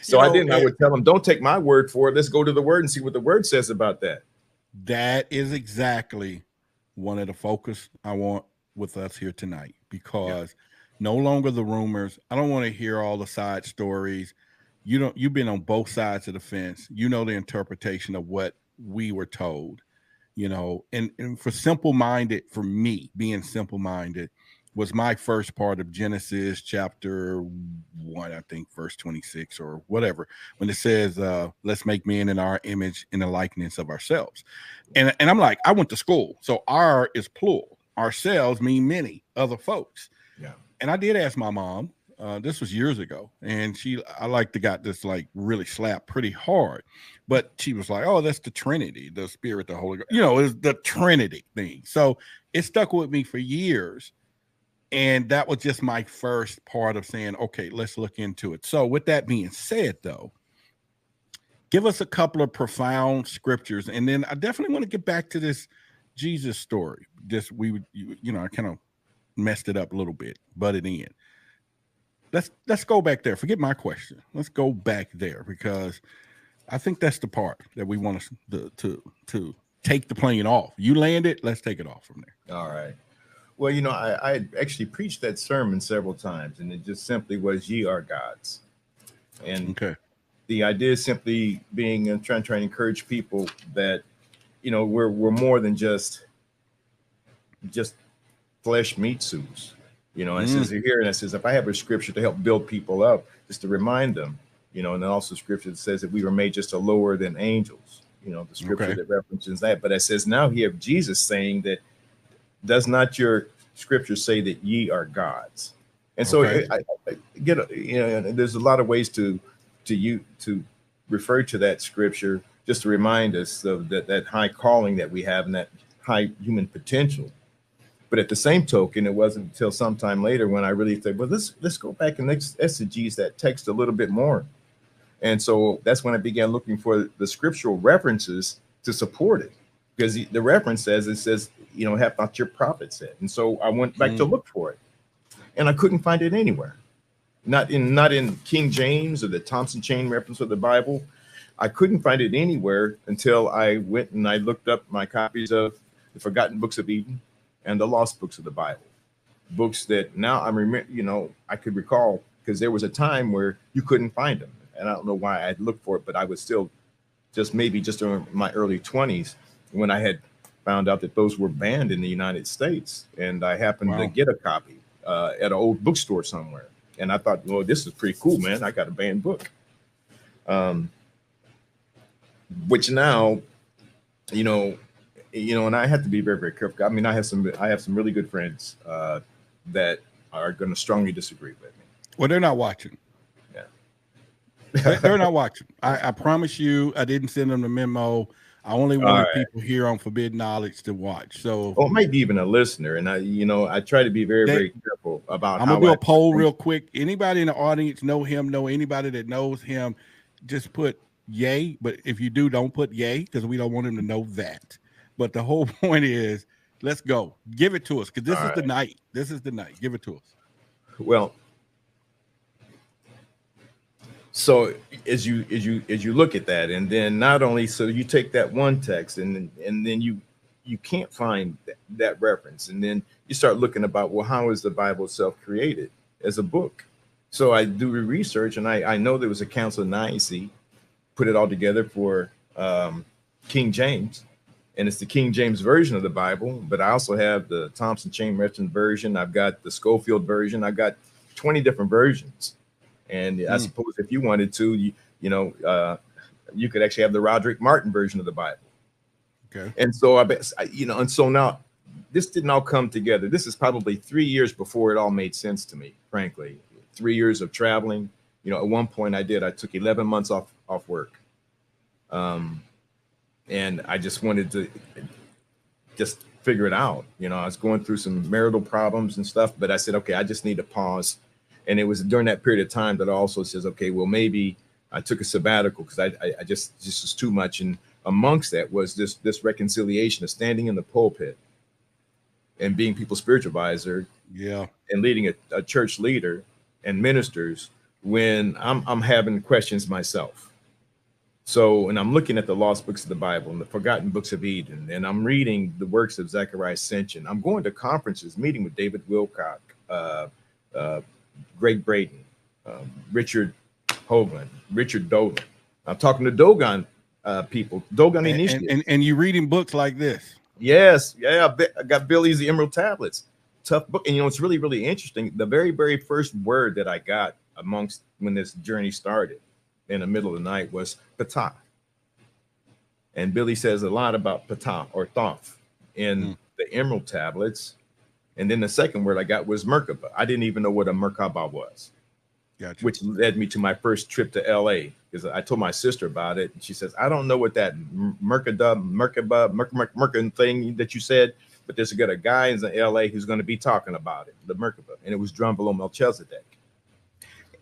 So I would tell them, don't take my word for it. Let's go to the word and see what the word says about that. That is exactly one of the focus I want with us here tonight, because no longer the rumors. I don't want to hear all the side stories. You've been on both sides of the fence. You know the interpretation of what we were told, and for me, being simple-minded was my first part of Genesis chapter 1, I think, verse 26 or whatever, when it says, let's make man in our image, in the likeness of ourselves. And I'm like, I went to school. So our is plural. Ourselves mean many other folks. Yeah. And I did ask my mom, this was years ago, and I got this like really slapped pretty hard, but she was like, oh, that's the Trinity, the Spirit, the Holy Ghost, it's the Trinity thing. So it stuck with me for years. And that was just my first part of saying, okay, let's look into it. So with that being said, though, give us a couple of profound scriptures. And then I definitely want to get back to this Jesus story. I kind of messed it up a little bit, butted in. Let's go back there. Forget my question. Let's go back there, because I think that's the part that we want to take the plane off. You land it, let's take it off from there. All right. Well, I actually preached that sermon several times, and it just simply was, ye are gods. And the idea is simply being trying to encourage people that, we're more than just flesh meat suits. And it says here, and it says, if I have a scripture to help build people up, just to remind them, and then also scripture that says that we were made just a lower than angels, the scripture that references that. But it says, now here Jesus saying that, does not your scripture say that ye are gods? And so I get, there's a lot of ways to refer to that scripture, just to remind us of that high calling that we have and that high human potential. But at the same token, it wasn't until sometime later when I really said, well, let's go back and exegese that text a little bit more. And so that's when I began looking for the scriptural references to support it. Because the reference says, have not your prophet said. And so I went back to look for it, and I couldn't find it anywhere. Not in King James or the Thompson Chain reference of the Bible. I couldn't find it anywhere until I went and I looked up my copies of the Forgotten Books of Eden and the Lost Books of the Bible. Books that now I could recall, because there was a time where you couldn't find them. And I don't know why I'd looked for it, but I was still just in my early 20s when I had found out that those were banned in the United States. And I happened to get a copy at an old bookstore somewhere. And I thought, well, this is pretty cool, man. I got a banned book. Which now, you know, and I have to be very, very careful. I mean, I have some really good friends that are going to strongly disagree with me. Well, they're not watching. Yeah. They're not watching. I promise you, I didn't send them the memo. I only wanted people here on Forbidden Knowledge to watch. So, it might be even a listener. And I try to be very, very careful about. I'm gonna do a poll real quick. Anybody in the audience know him? Know anybody that knows him? Just put yay. But if you do, don't put yay because we don't want him to know that. But the whole point is, let's go. Give it to us because this is the night. This is the night. Give it to us. Well, so as you look at that, and then not only so you take that one text and then you can't find that reference, and then you start looking about, well, how is the Bible itself created as a book? So I do research, and I know there was a Council of Nicaea, put it all together for King James, and it's the King James version of the Bible. But I also have the Thompson Chain Merchant version. I've got the Schofield version. I've got 20 different versions. And I suppose if you wanted to, you could actually have the Roderick Martin version of the Bible. Okay. And so and so now this didn't all come together. This is probably 3 years before it all made sense to me, frankly. 3 years of traveling. At one point I took 11 months off work. And I just wanted to just figure it out. I was going through some marital problems and stuff, but I said, okay, I just need to pause. And it was during that period of time that I also says, okay, well, maybe I took a sabbatical because I just was too much. And amongst that was this reconciliation of standing in the pulpit and being people's spiritual advisor, and leading a church leader and ministers when I'm having questions myself. So, and I'm looking at the lost books of the Bible and the forgotten books of Eden, and I'm reading the works of Zechariah Ascension. I'm going to conferences, meeting with David Wilcock, Greg Braden, Richard Hoagland, Richard Dolan. I'm talking to Dogon people, Dogon Initiative. And you reading books like this. Yes. Yeah. I got Billy's The Emerald Tablets. Tough book. And it's really, really interesting. The very, very first word that I got amongst when this journey started in the middle of the night was patah. And Billy says a lot about patah or thoth in the Emerald Tablets. And then the second word I got was Merkaba. I didn't even know what a Merkaba was, which led me to my first trip to LA because I told my sister about it. And she says, I don't know what that Merkaba thing that you said, but there's a guy in LA who's going to be talking about it, the Merkaba. And it was drum below Melchizedek.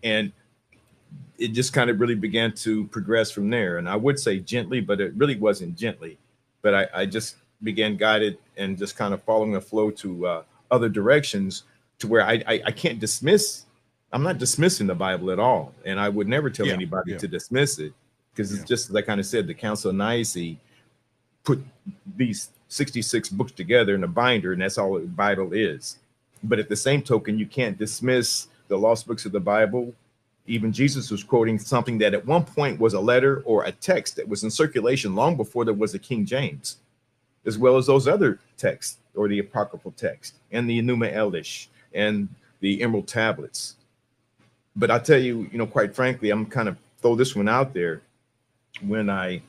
And it just kind of really began to progress from there. And I would say gently, but it really wasn't gently. But I just began guided and just kind of following the flow to other directions to where I can't dismiss. I'm not dismissing the Bible at all. And I would never tell anybody to dismiss it because it's just, as I kind of said, the Council of Nicaea put these 66 books together in a binder, and that's all the Bible is. But at the same token, you can't dismiss the lost books of the Bible. Even Jesus was quoting something that at one point was a letter or a text that was in circulation long before there was a King James, as well as those other texts or the apocryphal text and the Enuma Elish and the Emerald Tablets. But I tell you, quite frankly, I'm kind of throw this one out there. When I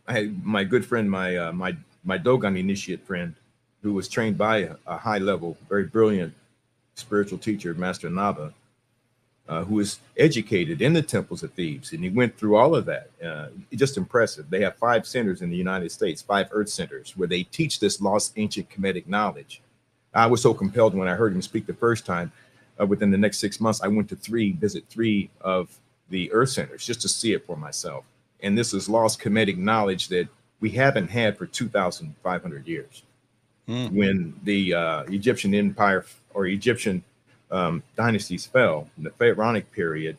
had my good friend, my Dogon initiate friend, who was trained by a high level, very brilliant spiritual teacher, Master Naba, who was educated in the temples of Thebes. And he went through all of that. Just impressive. They have 5 centers in the United States, 5 earth centers, where they teach this lost ancient Kemetic knowledge. I was so compelled when I heard him speak the first time. Within the next 6 months, I went to visit 3 of the earth centers just to see it for myself. And this is lost Kemetic knowledge that we haven't had for 2,500 years. When the Egyptian empire or Egyptian dynasties fell in the pharaonic period,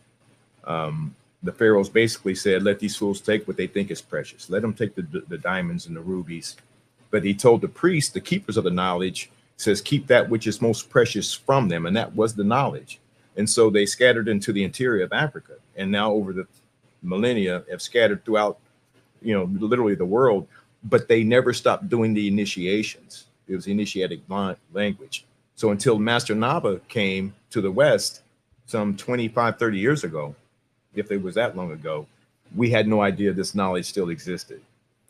the pharaohs basically said, let these fools take what they think is precious. Let them take the diamonds and the rubies. But he told the priests, the keepers of the knowledge, says, keep that which is most precious from them. And that was the knowledge. And so they scattered into the interior of Africa. And now over the millennia have scattered throughout, literally the world. But they never stopped doing the initiations. It was initiatic language. So until Master Naba came to the West some 25, 30 years ago, if it was that long ago, we had no idea this knowledge still existed.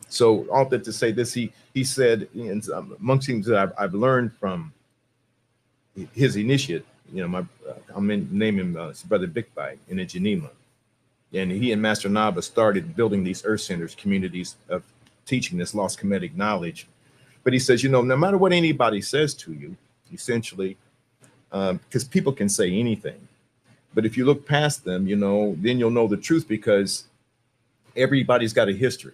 So all that to say this, he said, and amongst things that I've learned from his initiate, I'm going to name him his brother Big Bite in Geneva. And he and Master Naba started building these earth centers, communities of teaching this lost Kemetic knowledge. But he says, no matter what anybody says to you, essentially, because people can say anything. But if you look past them, then you'll know the truth, because everybody's got a history.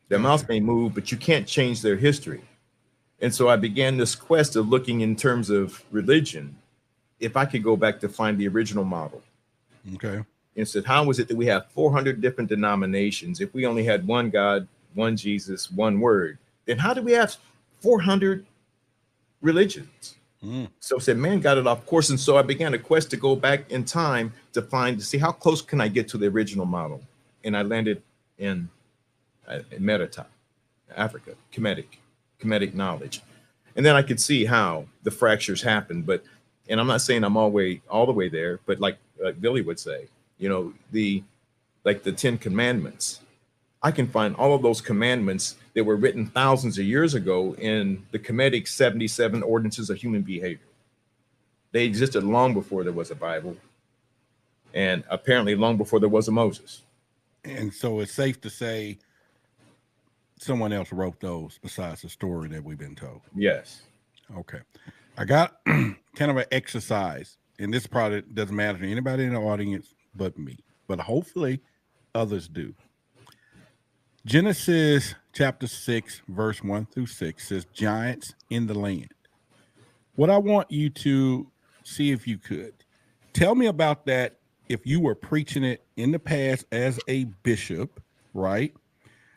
Their mouth may move, but you can't change their history. And so I began this quest of looking in terms of religion, if I could go back to find the original model. Okay. And said, how is it that we have 400 different denominations? If we only had one God, one Jesus, one word, then how do we have 400 religions? So I said, man, got it off course. And so I began a quest to go back in time to see how close can I get to the original model. And I landed in Merita, Africa, Kemetic knowledge. And then I could see how the fractures happen. And I'm not saying I'm all the way there, but like Billy would say, the 10 commandments, I can find all of those commandments that were written thousands of years ago in the Kemetic 77 ordinances of human behavior. They existed long before there was a Bible, and apparently long before there was a Moses. And so it's safe to say someone else wrote those besides the story that we've been told. Yes. Okay. I got kind of an exercise, and this probably doesn't matter to anybody in the audience but me, but hopefully others do. Genesis chapter 6, verse 1 through 6 says, giants in the land. What I want you to see, if you could, tell me about that if you were preaching it in the past as a bishop, right?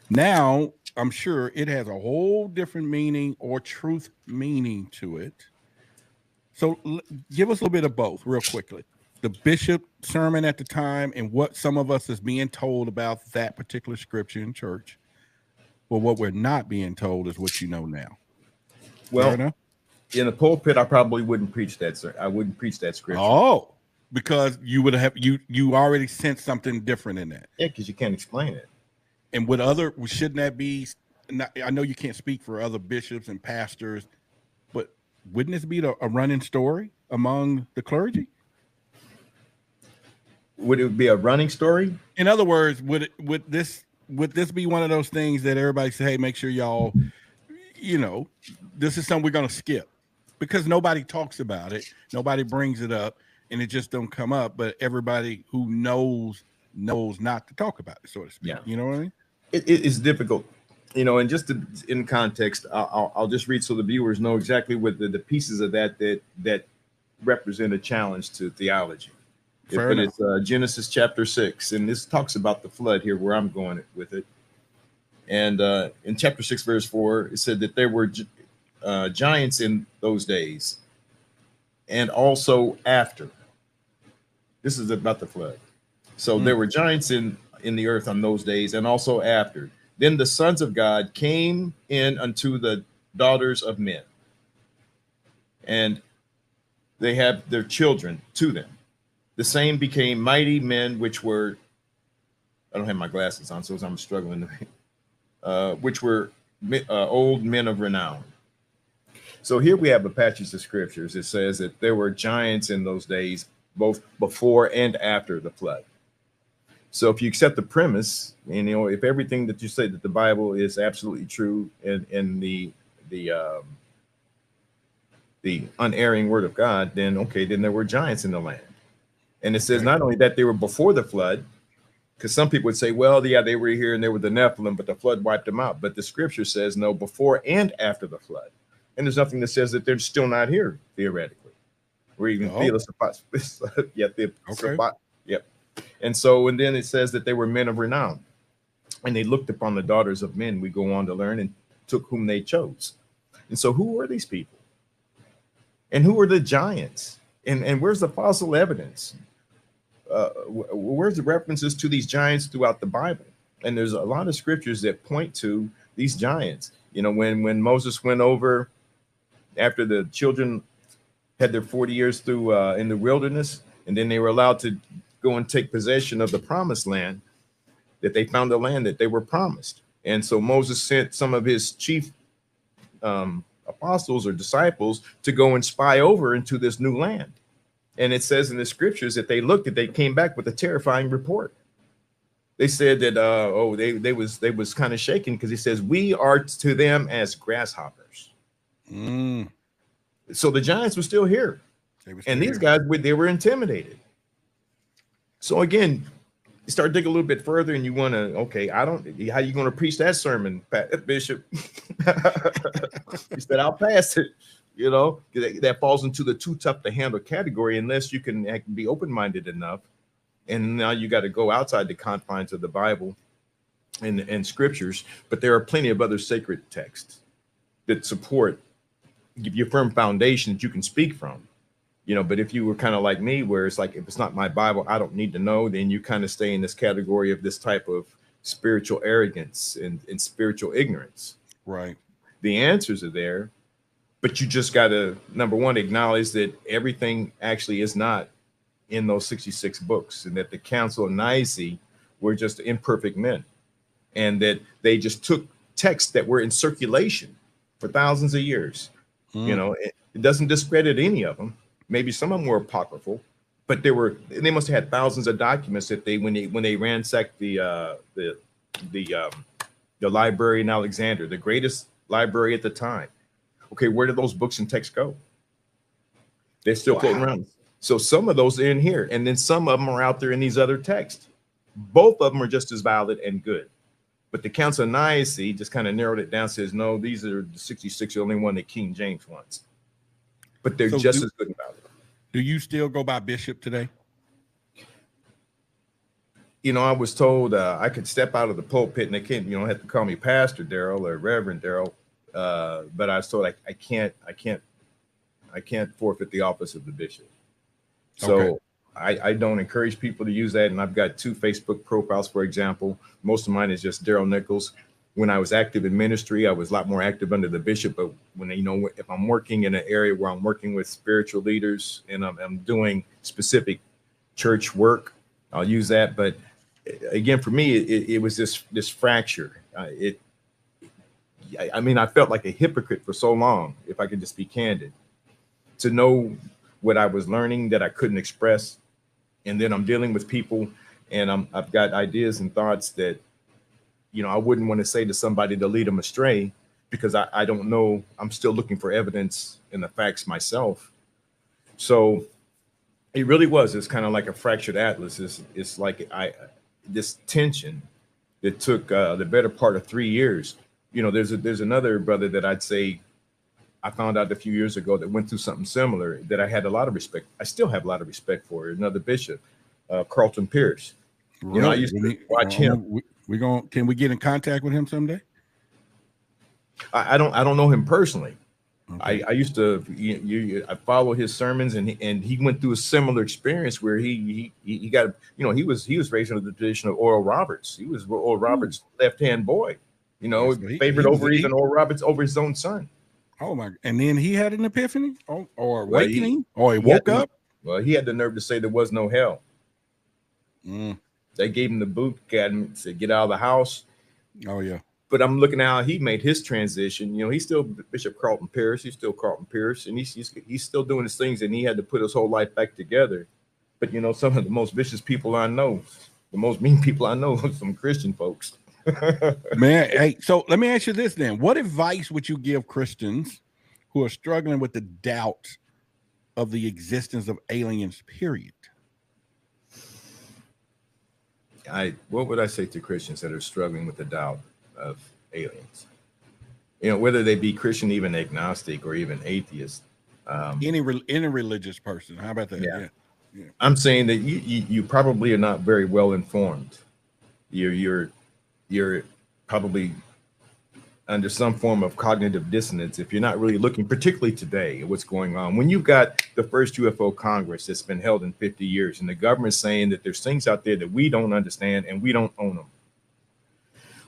Now, I'm sure it has a whole different meaning or truth meaning to it. So give us a little bit of both real quickly. The bishop sermon at the time and what some of us is being told about that particular scripture in church. Well, what we're not being told is what you know now. Well, in the pulpit, I probably wouldn't preach that, sir. I wouldn't preach that scripture. Oh, because you would have you already sensed something different in that. Yeah, because you can't explain it. And shouldn't that be? I know you can't speak for other bishops and pastors, but wouldn't this be a running story among the clergy? Would it be a running story? In other words, would this be one of those things that everybody say, hey, make sure y'all, this is something we're going to skip, because nobody talks about it. Nobody brings it up, and it just don't come up. But everybody who knows not to talk about it, so to speak. Yeah. You know what I mean? It is difficult, and just in context, I'll just read so the viewers know exactly what the pieces of that represent a challenge to theology. It's Genesis chapter 6, and this talks about the flood here, where I'm going with it. And in chapter 6, verse 4, it said that there were giants in those days, and also after. This is about the flood. So there were giants in the earth on those days, and also after. Then the sons of God came in unto the daughters of men, and they have their children to them. The same became mighty men, which were, I don't have my glasses on, so I'm struggling to, which were old men of renown. So here we have a passage of scriptures. It says that there were giants in those days, both before and after the flood. So if you accept the premise, and if everything that you say that the Bible is absolutely true, and the unerring word of God, then okay, then there were giants in the land. And it says not only that they were before the flood, because some people would say, well, yeah, they were here and they were the Nephilim, but the flood wiped them out. But the scripture says no, before and after the flood. And there's nothing that says that they're still not here, theoretically. Or even Yep. And so, and then it says that they were men of renown. And they looked upon the daughters of men, we go on to learn, and took whom they chose. And so who were these people? And who were the giants? And where's the fossil evidence? Where's the references to these giants throughout the Bible? And there's a lot of scriptures that point to these giants. When Moses went over after the children had their 40 years through in the wilderness, and then they were allowed to go and take possession of the promised land, that they found the land that they were promised. And so Moses sent some of his chief apostles or disciples to go and spy over into this new land. And it says in the scriptures that they came back with a terrifying report. They said that they was kind of shaken, because he says, we are to them as grasshoppers. So the giants were still here, and these guys they were intimidated. So again, you start digging a little bit further, and you want to, how you going to preach that sermon, Bishop? He said, I'll pass it. You know, that falls into the too tough to handle category unless you can be open-minded enough. And now you got to go outside the confines of the Bible and scriptures. But there are plenty of other sacred texts that give you a firm foundation that you can speak from. You know, but if you were kind of like me, where it's like, if it's not my Bible, I don't need to know, then you kind of stay in this category of this type of spiritual arrogance and spiritual ignorance. Right. The answers are there, but you just got to, number one, acknowledge that everything actually is not in those 66 books, and that the Council of Nicaea were just imperfect men, and that they just took texts that were in circulation for thousands of years. You know, it doesn't discredit any of them. Maybe some of them were apocryphal, but they must have had thousands of documents that when they ransacked the library in Alexandria, the greatest library at the time. Okay, where did those books and texts go? They're still floating around. So some of those are in here, and then some of them are out there in these other texts. Both of them are just as valid and good. But the Council of Nicaea just kind of narrowed it down, says, no, these are the 66, the only one that King James wants. But they're just as good and valid. Do you still go by Bishop today? You know, I was told I could step out of the pulpit and they can't, have to call me Pastor Daryl or Reverend Daryl. But I was told I can't forfeit the office of the bishop. So I don't encourage people to use that. And I've got 2 Facebook profiles, for example. Most of mine is just Daryl Nichols. When I was active in ministry, I was a lot more active under the bishop. But when, if I'm working in an area where I'm working with spiritual leaders and I'm doing specific church work, I'll use that. But again, for me, it was this fracture. I felt like a hypocrite for so long, if I could just be candid, to know what I was learning that I couldn't express. And then I'm dealing with people, and I've got ideas and thoughts that, I wouldn't want to say to somebody to lead them astray, because I don't know. I'm still looking for evidence and the facts myself. So it really was. It's kind of like a fractured atlas. It's like this tension that took the better part of 3 years. There's another brother that I'd say I found out a few years ago that went through something similar that I had a lot of respect. I still have a lot of respect for. Another bishop, Carlton Pierce. Really? I used to watch him. Can we get in contact with him someday? I don't know him personally. Okay. I used to I follow his sermons, and he went through a similar experience where he got, he was raised under the tradition of Oral Roberts. He was Oral Roberts' left-hand boy, favorite over even Oral Roberts over his own son. Oh my! And then he had an epiphany, or awakening, or he woke up. Well, he had the nerve to say there was no hell. They gave him the boot, said get out of the house. Oh yeah. But I'm looking at how he made his transition. He's still Bishop Carlton Pierce. He's still Carlton Pierce, and he's still doing his things. And he had to put his whole life back together. But some of the most vicious people I know, the most mean people I know, are some Christian folks. Man, hey, so let me ask you this then. What advice would you give Christians who are struggling with the doubt of the existence of aliens, period? What would I say to Christians that are struggling with the doubt of aliens? Whether they be Christian, even agnostic, or even atheist. Any religious person. How about that? Yeah. I'm saying that you probably are not very well informed. You're probably under some form of cognitive dissonance if you're not really looking, particularly today, at what's going on. When you've got the first UFO Congress that's been held in 50 years, and the government's saying that there's things out there that we don't understand and we don't own them.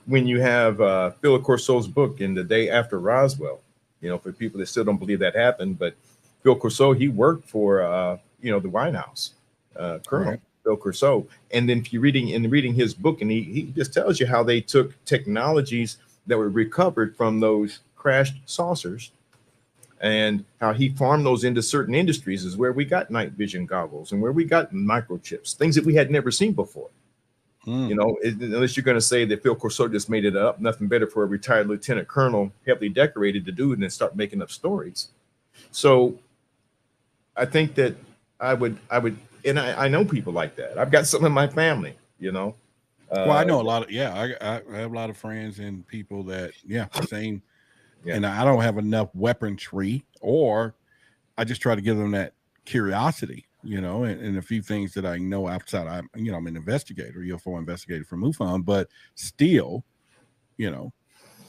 When you have Phil Corso's book in The Day After Roswell, for people that still don't believe that happened, but Phil Corso, he worked for, the White House, Colonel. Right. Phil Corso. And then if you're reading his book, and he just tells you how they took technologies that were recovered from those crashed saucers, and how he farmed those into certain industries, is where we got night vision goggles and where we got microchips, things that we had never seen before. You know, unless you're going to say that Phil Corso just made it up, nothing better for a retired lieutenant colonel, heavily decorated, to do it and then start making up stories. So I think that I would, and I know people like that. I've got some in my family, you know. Well, I know a lot of, I have a lot of friends and people that, same. Yeah. And I don't have enough weaponry, or I just try to give them that curiosity, you know, and a few things that I know outside. I'm an investigator, UFO investigator from MUFON, but still, you know.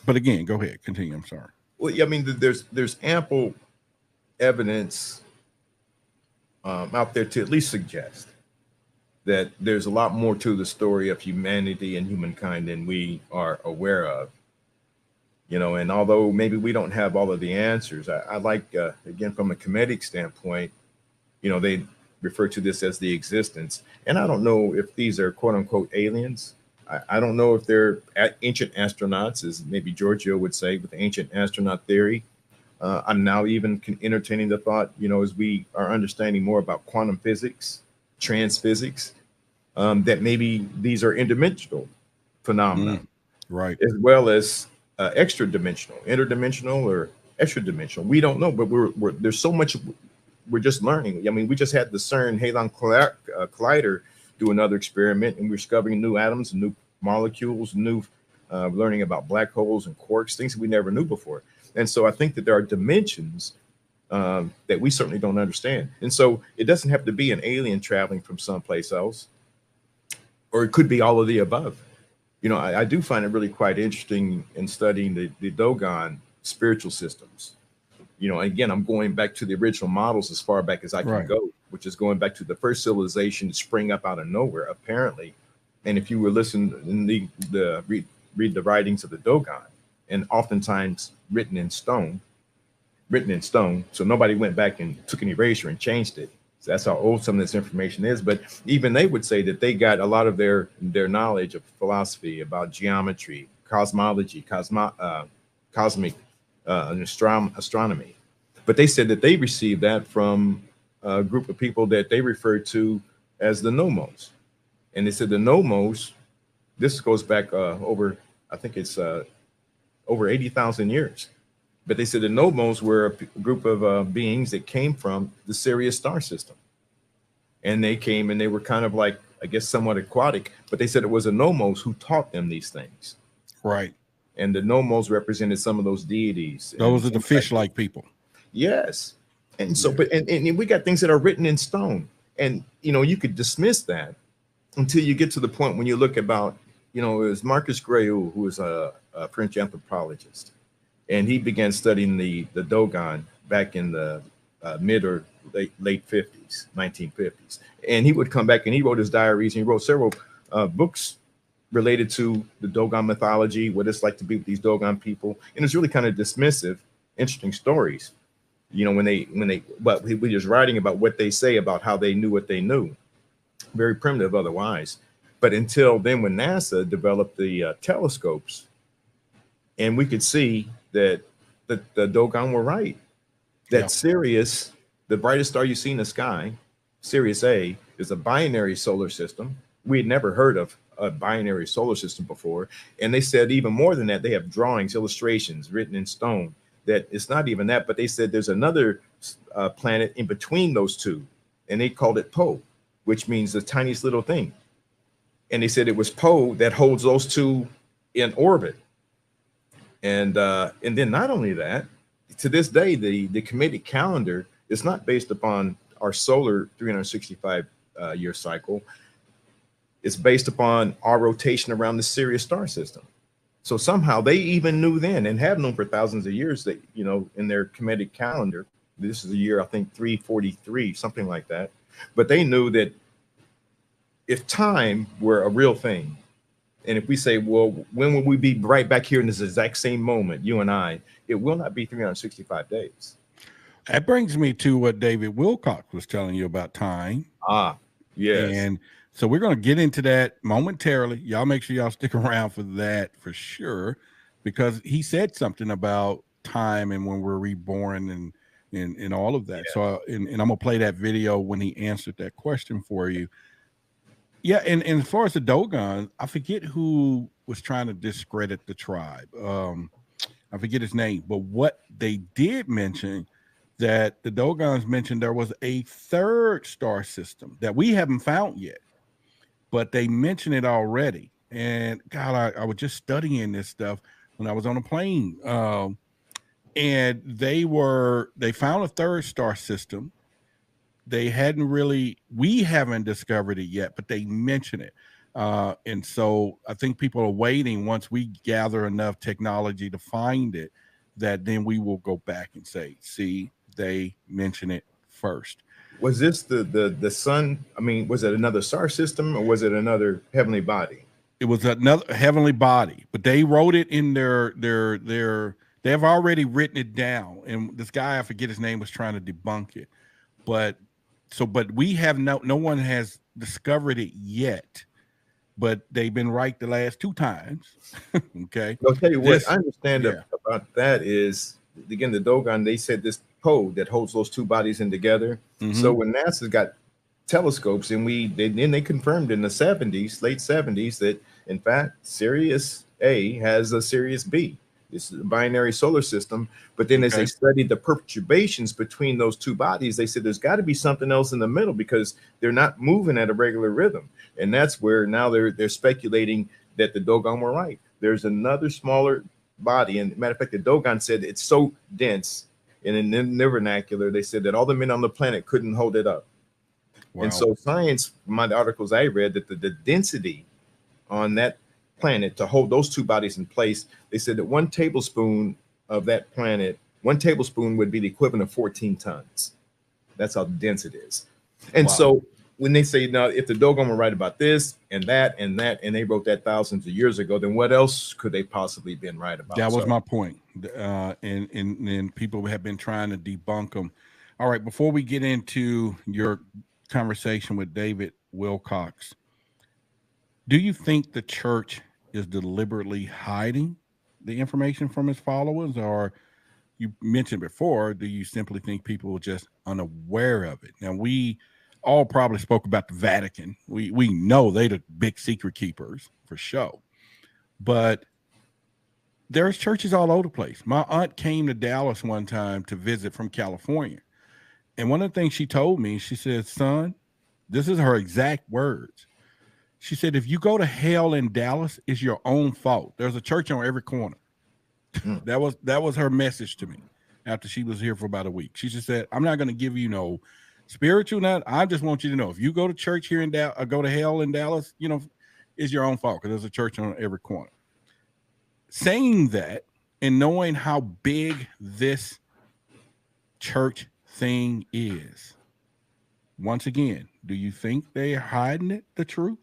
But again, go ahead, continue. I'm sorry. Well, yeah, I mean, there's ample evidence out there to at least suggest that there's a lot more to the story of humanity and humankind than we are aware of. You know, and although maybe we don't have all of the answers, I like, again, from a comedic standpoint, you know, they refer to this as the existence. And I don't know if these are quote unquote aliens. I don't know if they're ancient astronauts, as maybe Giorgio would say, with the ancient astronaut theory. I'm now even entertaining the thought, you know, as we are understanding more about quantum physics, trans physics, that maybe these are interdimensional phenomena, right? As well as extra-dimensional, interdimensional, or extra-dimensional. We don't know, but there's so much we're just learning. I mean, we just had the CERN Hadron Collider do another experiment, and we're discovering new atoms, new molecules, new learning about black holes and quarks, things that we never knew before. And so I think that there are dimensions that we certainly don't understand. And so it doesn't have to be an alien traveling from someplace else, or it could be all of the above. You know, I do find it really quite interesting in studying the Dogon spiritual systems. You know, again, I'm going back to the original models as far back as I can go, which is going back to the first civilization to spring up out of nowhere, apparently. And if you were listening in read the writings of the Dogon, and oftentimes written in stone. So nobody went back and took an eraser and changed it. So that's how old some of this information is. But even they would say that they got a lot of their knowledge of philosophy about geometry, cosmology, cosmic astronomy. But they said that they received that from a group of people that they referred to as the Nomos. And they said the Nomos, this goes back over, I think it's over 80,000 years. But they said the Nomos were a group of beings that came from the Sirius star system. And they came and they were kind of like, I guess, somewhat aquatic, but they said it was the Nomos who taught them these things. Right. And the Nomos represented some of those deities. Those are the fish-like people. Yes. And so, but and we got things that are written in stone. And, you know, you could dismiss that until you get to the point when you look about, you know, it was Marcus Grayou, who was a French anthropologist. And he began studying the Dogon back in the mid or late 50s, 1950s. And he would come back and he wrote his diaries, and he wrote several books related to the Dogon mythology, what it's like to be with these Dogon people. And it's really kind of dismissive, interesting stories. You know, but he was just writing about what they say about how they knew what they knew. Very primitive otherwise. But until then, when NASA developed the telescopes, and we could see that the Dogon were right, that Sirius, the brightest star you see in the sky, Sirius A, is a binary solar system. We had never heard of a binary solar system before. And they said even more than that, they have drawings, illustrations written in stone, that it's not even that, but they said there's another planet in between those two, and they called it Poe, which means the tiniest little thing. And they said it was Poe that holds those two in orbit. And then not only that, to this day, the Kemetic calendar is not based upon our solar 365 year cycle. It's based upon our rotation around the Sirius star system. So somehow they even knew then, and have known for thousands of years, that, you know, in their Kemetic calendar, this is the year, I think, 343, something like that. But they knew that if time were a real thing, and if we say, well, when will we be right back here in this exact same moment, you and I, it will not be 365 days. That brings me to what David Wilcock was telling you about time. Yes. And So we're going to get into that momentarily. Y'all make sure y'all stick around for that for sure, because he said something about time and when we're reborn and all of that. So and I'm gonna play that video when he answered that question for you. Yeah, and as far as the Dogon, I forget who was trying to discredit the tribe. I forget his name, but what they did mention that the Dogons mentioned there was a third star system that we haven't found yet, but they mentioned it already. And God, I was just studying this stuff when I was on a plane. And they found a third star system. We haven't discovered it yet, but they mention it. And so I think people are waiting once we gather enough technology to find it, that then we will go back and say, see, they mention it first. Was this the sun? I mean, was it another star system or was it another heavenly body? It was another heavenly body, but they wrote it in their they have already written it down. And this guy, I forget his name, was trying to debunk it. But we have no one has discovered it yet, but they've been right the last 2 times. Okay. I'll tell you what I understand about that is, again, the Dogon, they said this code that holds those 2 bodies in together. So when NASA got telescopes and then they confirmed in the 70s, late 70s, that in fact Sirius A has a Sirius B. It's a binary solar system. But then as they studied the perturbations between those 2 bodies, they said there's got to be something else in the middle because they're not moving at a regular rhythm. And that's where now they're speculating that the Dogon were right. There's another smaller body. And matter of fact, the Dogon said it's so dense, and in their vernacular, they said that all the men on the planet couldn't hold it up. Wow. And so science, my articles I read, that the density on that planet to hold those 2 bodies in place, they said that 1 tablespoon of that planet, 1 tablespoon would be the equivalent of 14 tons. That's how dense it is. And so when they say, now, if the Dogon were right about this and that and that, and they wrote that thousands of years ago, then what else could they possibly been right about? That was my point. And people have been trying to debunk them. All right, before we get into your conversation with David Wilcox, do you think the church is deliberately hiding the information from its followers? Or you mentioned before, do you simply think people are just unaware of it? Now, we all probably spoke about the Vatican. We know they're the big secret keepers for sure. But there's churches all over the place. My aunt came to Dallas one time to visit from California. And one of the things she told me, she said, son, this is her exact words. She said, if you go to hell in Dallas, it's your own fault. There's a church on every corner. That was her message to me after she was here for about a week. She just said, I'm not going to give you no spiritual nut. I just want you to know, if you go to church here in Dallas, or go to hell in Dallas, it's your own fault because there's a church on every corner. Saying that and knowing how big this church thing is, once again, do you think they're hiding it, the truth?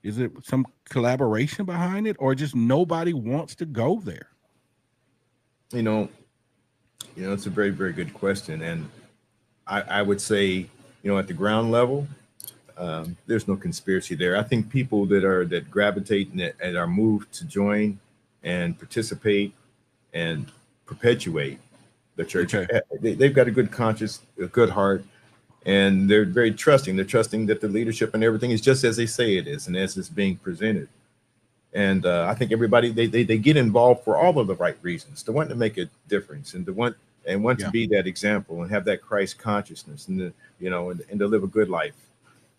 Is it some collaboration behind it, or just nobody wants to go there? It's a very, very good question. And I would say, at the ground level, there's no conspiracy there. I think people that gravitate and are moved to join and participate and perpetuate the church, they've got a good conscience, a good heart, and they're very trusting. They're trusting that the leadership and everything is just as they say it is and as it's being presented. And I think everybody, they get involved for all of the right reasons, to want to make a difference and to want to be that example and have that Christ consciousness and to live a good life.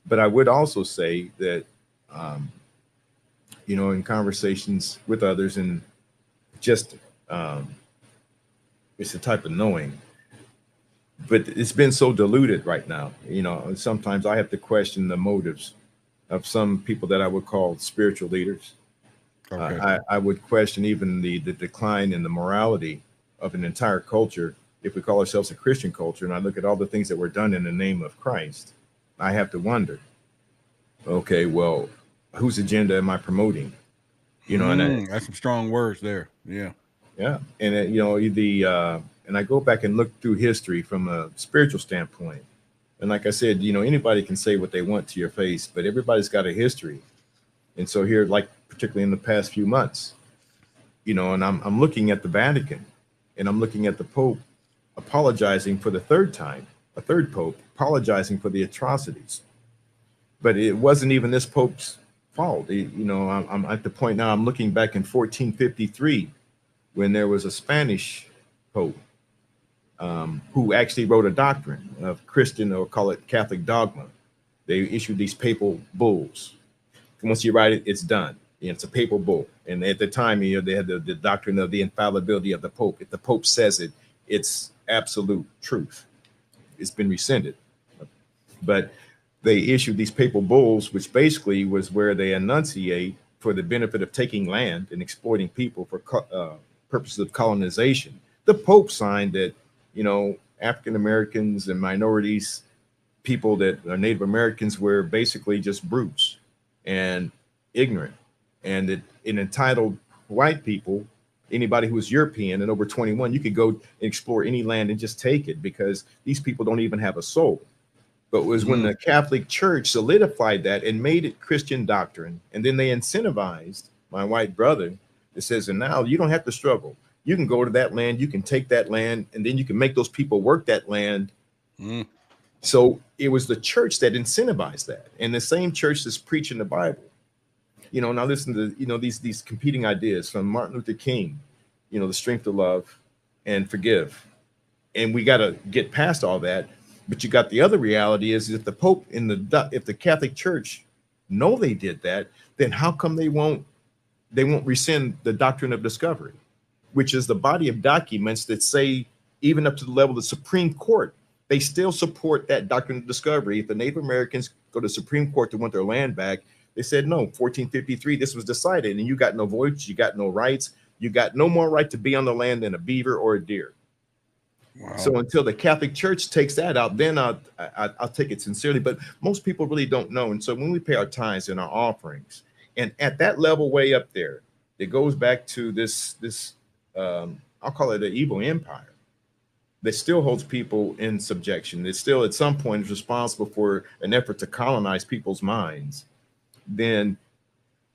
But I would also say that, in conversations with others, and just it's a type of knowing, but it's been so diluted right now. Sometimes I have to question the motives of some people that I would call spiritual leaders. Okay. I would question even the decline in the morality of an entire culture. If we call ourselves a Christian culture, and I look at all the things that were done in the name of Christ, I have to wonder, okay, well, whose agenda am I promoting? And that's some strong words there. Yeah. Yeah. And, and I go back and look through history from a spiritual standpoint. And like I said, anybody can say what they want to your face, but everybody's got a history. And so here, like particularly in the past few months, and I'm looking at the Vatican, and I'm looking at the Pope apologizing for the third time, a third Pope apologizing for the atrocities. But it wasn't even this Pope's fault. I'm at the point now, I'm looking back in 1453 when there was a Spanish Pope who actually wrote a doctrine of Christian, or call it Catholic dogma. They issued these papal bulls. Once you write it, it's done. It's a papal bull. And at the time, they had the doctrine of the infallibility of the Pope. If the Pope says it, it's absolute truth. It's been rescinded. But they issued these papal bulls, which basically was where they enunciate for the benefit of taking land and exploiting people for purposes of colonization. The Pope signed that, African Americans and minorities, people that are Native Americans, were basically just brutes and ignorant, and that it entitled white people, anybody who was European and over 21, you could go and explore any land and just take it, because these people don't even have a soul. But it was when the Catholic Church solidified that and made it Christian doctrine, and then they incentivized my white brother that says, and now you don't have to struggle. You can go to that land, you can take that land, and then you can make those people work that land. So it was the church that incentivized that, and the same church that's preaching the Bible. Now listen to these competing ideas from Martin Luther King, the strength of love and forgive, and we got to get past all that. But you got the other reality is if the Pope if the Catholic Church know they did that, then how come they won't rescind the doctrine of discovery, which is the body of documents that say, even up to the level of the Supreme Court, they still support that doctrine of discovery. If the Native Americans go to the Supreme Court to want their land back, they said, no, 1453, this was decided, and you got no voice, you got no rights, you got no more right to be on the land than a beaver or a deer. Wow. So until the Catholic Church takes that out, then I'll take it sincerely. But most people really don't know. And so when we pay our tithes and our offerings, and at that level way up there, it goes back to this I'll call it an evil empire that still holds people in subjection. That still at some point is responsible for an effort to colonize people's minds. Then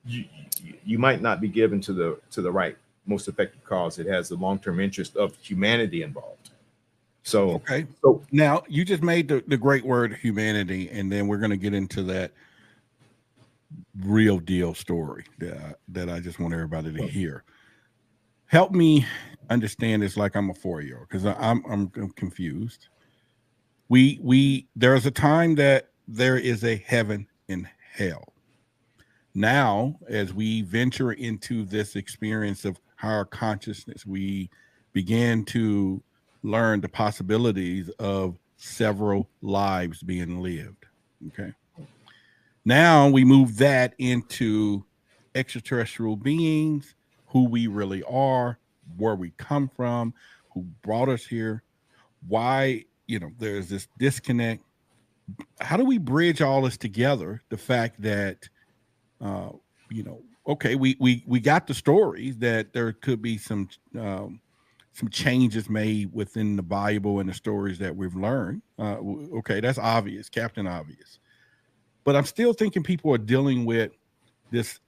you might not be given to the right, most effective cause. It has the long-term interest of humanity involved. So okay. So now you just made the great word humanity, and then we're going to get into that real deal story that I just want everybody to hear. Help me understand this like I'm a 4-year-old, because I'm confused. There's a time that there is a heaven and hell. Now, as we venture into this experience of higher consciousness, we begin to learn the possibilities of several lives being lived. Okay. Now we move that into extraterrestrial beings, who we really are, where we come from, who brought us here, why, there's this disconnect. How do we bridge all this together? The fact that, okay, we got the stories that there could be some changes made within the Bible and the stories that we've learned. Okay, that's obvious, Captain Obvious. But I'm still thinking people are dealing with this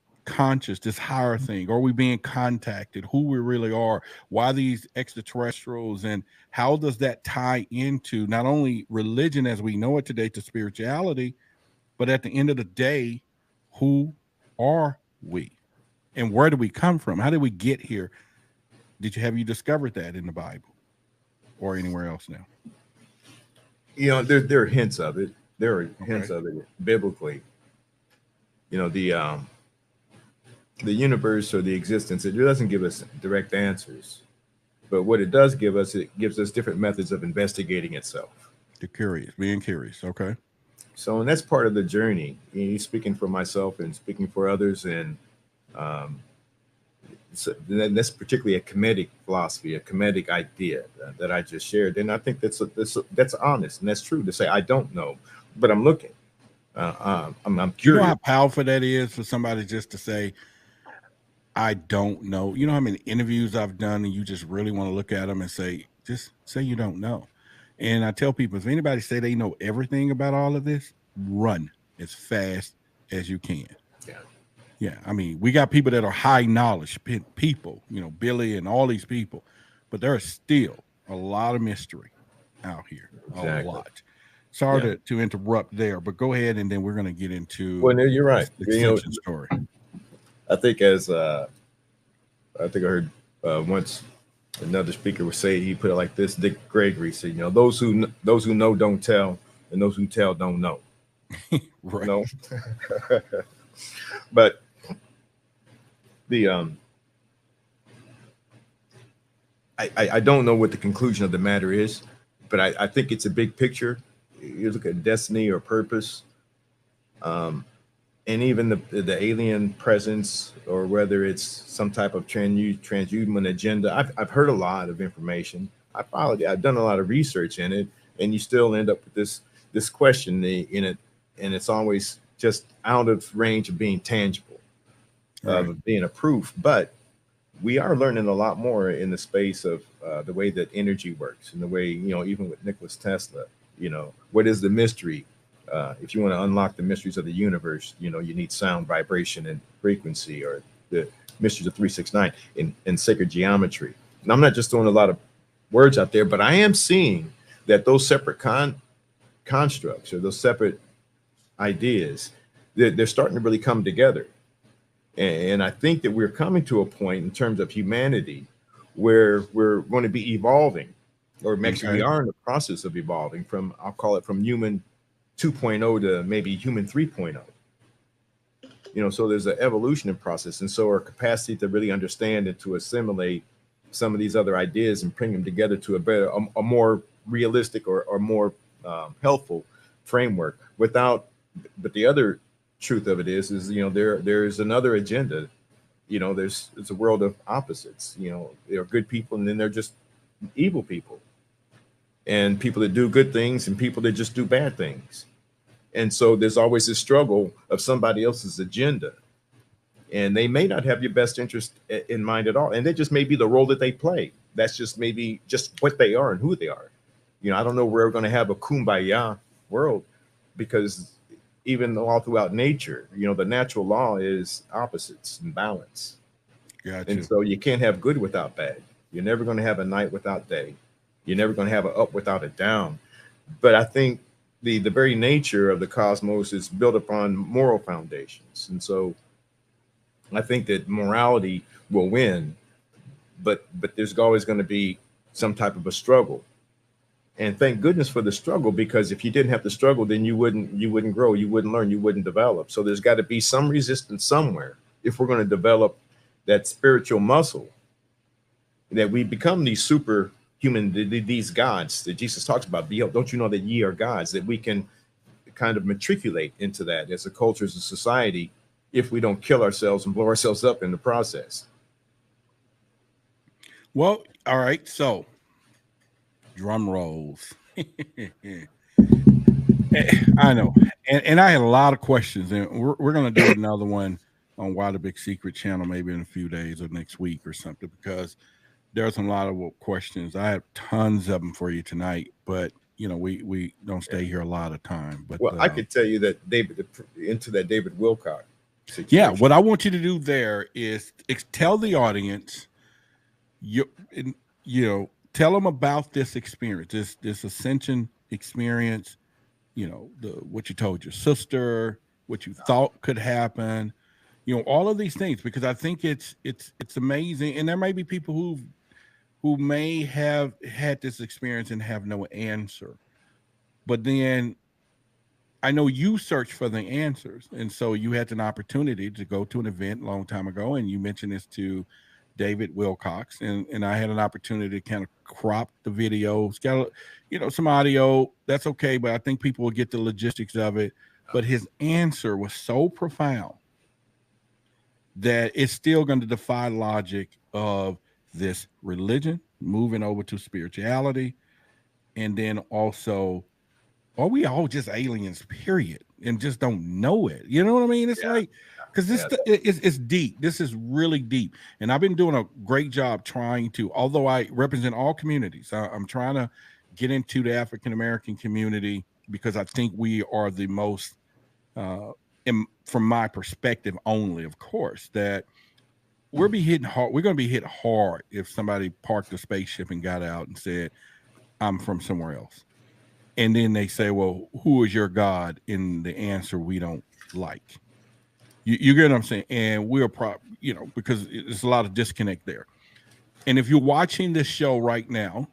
this higher thing. Are we being contacted? Who we really are? Why these extraterrestrials? And how does that tie into not only religion as we know it today to spirituality, but at the end of the day, who are we? And where do we come from? How did we get here? Have you discovered that in the Bible or anywhere else now? There are hints of it. There are hints of it biblically. The universe or the existence, it doesn't give us direct answers. But what it does give us, it gives us different methods of investigating itself. Being curious. Okay. So, and that's part of the journey. Speaking for myself and speaking for others, and so that's particularly a Kemetic philosophy, a Kemetic idea that I just shared. And I think that's honest and that's true to say, I don't know, but I'm looking. I'm curious. You know how powerful that is for somebody just to say, I don't know. You know how many interviews I've done and you just really want to look at them and say, just say you don't know. And I tell people, if anybody say they know everything about all of this, run as fast as you can. Yeah. Yeah, I mean, we got people that are high knowledge people, Billy and all these people, but there is still a lot of mystery out here. Exactly. A lot. Sorry Yeah. to interrupt there, but go ahead, and then we're going to get into Well, no, you're right. the extension story. I think I heard once another speaker would say, he put it like this: Dick Gregory said, those who know don't tell, and those who tell don't know. Right. No. But the I don't know what the conclusion of the matter is, but I think it's a big picture. You look at destiny or purpose, and even the alien presence, or whether it's some type of transhuman agenda. I've heard a lot of information. I've done a lot of research in it, and you still end up with this question in it, and it's always just out of range of being tangible, Right. of being a proof. But we are learning a lot more in the space of the way that energy works, and the way, even with Nikola Tesla, what is the mystery? If you want to unlock the mysteries of the universe, you need sound, vibration, and frequency, or the mysteries of 369 in sacred geometry. And I'm not just throwing a lot of words out there, but I am seeing that those separate constructs, or those separate ideas, they're starting to really come together. And I think that we're coming to a point in terms of humanity where we're going to be evolving, or actually we are in the process of evolving I'll call it from human 2.0 to maybe human 3.0. So there's an evolution in process. And so our capacity to really understand and to assimilate some of these other ideas and bring them together to a more realistic or more helpful framework but the other truth of it is there's another agenda. It's a world of opposites. There are good people, and then they're just evil people, and people that do good things, and people that just do bad things. And so there's always this struggle of somebody else's agenda, and they may not have your best interest in mind at all, and that just may be the role that they play. That's just maybe just what they are and who they are. I don't know where we're going to have a kumbaya world, because even all throughout nature, the natural law is opposites and balance. Gotcha. And so you can't have good without bad. You're never going to have a night without day. You're never going to have an up without a down. But I think the very nature of the cosmos is built upon moral foundations. And so I think that morality will win, but there's always going to be some type of a struggle. And thank goodness for the struggle, because if you didn't have the struggle, then you wouldn't grow, you wouldn't learn, you wouldn't develop. So there's got to be some resistance somewhere if we're going to develop that spiritual muscle, that we become these superhuman, these gods that Jesus talks about. Don't you know that ye are gods? That we can kind of matriculate into that as a culture, as a society, if we don't kill ourselves and blow ourselves up in the process. Well, all right, so drum rolls. I know, and I had a lot of questions, and we're going to do another one on Why the Big Secret channel, maybe in a few days or next week or something, because there's a lot of questions. I have tons of them for you tonight, but we don't stay here a lot of time. But I could tell you that David Wilcock situation. Yeah, what I want you to do there is tell the audience, tell them about this experience, this ascension experience, what you told your sister, what you thought could happen, all of these things, because I think it's amazing. And there may be people who may have had this experience and have no answer, but then I know you searched for the answers. And so you had an opportunity to go to an event a long time ago, and you mentioned this to David Wilcox, and I had an opportunity to kind of crop the videos, got some audio. That's okay, but I think people will get the logistics of it. But his answer was so profound that it's still going to defy logic of this religion moving over to spirituality, and then also, are we all just aliens, period, and just don't know it? You know what I mean? It's like, because it's deep. This is really deep. And I've been doing a great job trying to, although I represent all communities, I'm trying to get into the African American community, because I think we are the most, from my perspective only, of course, that we're be hitting hard. We're going to be hit hard if somebody parked a spaceship and got out and said, "I'm from somewhere else," and then they say, "Well, who is your God?" And the answer we don't like. You get what I'm saying? And we're because there's a lot of disconnect there. And if you're watching this show right now,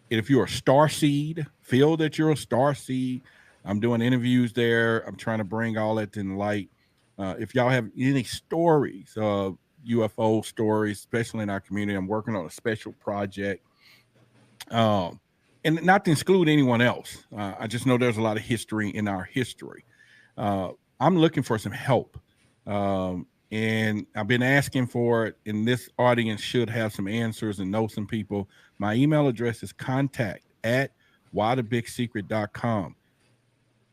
if you're a star seed, feel that you're a star seed. I'm doing interviews there. I'm trying to bring all that in light. If y'all have any stories, UFO stories, especially in our community, I'm working on a special project. And not to exclude anyone else. I just know there's a lot of history in our history. I'm looking for some help. And I've been asking for it, and this audience should have some answers and know some people. My email address is contact@whythebigsecret.com.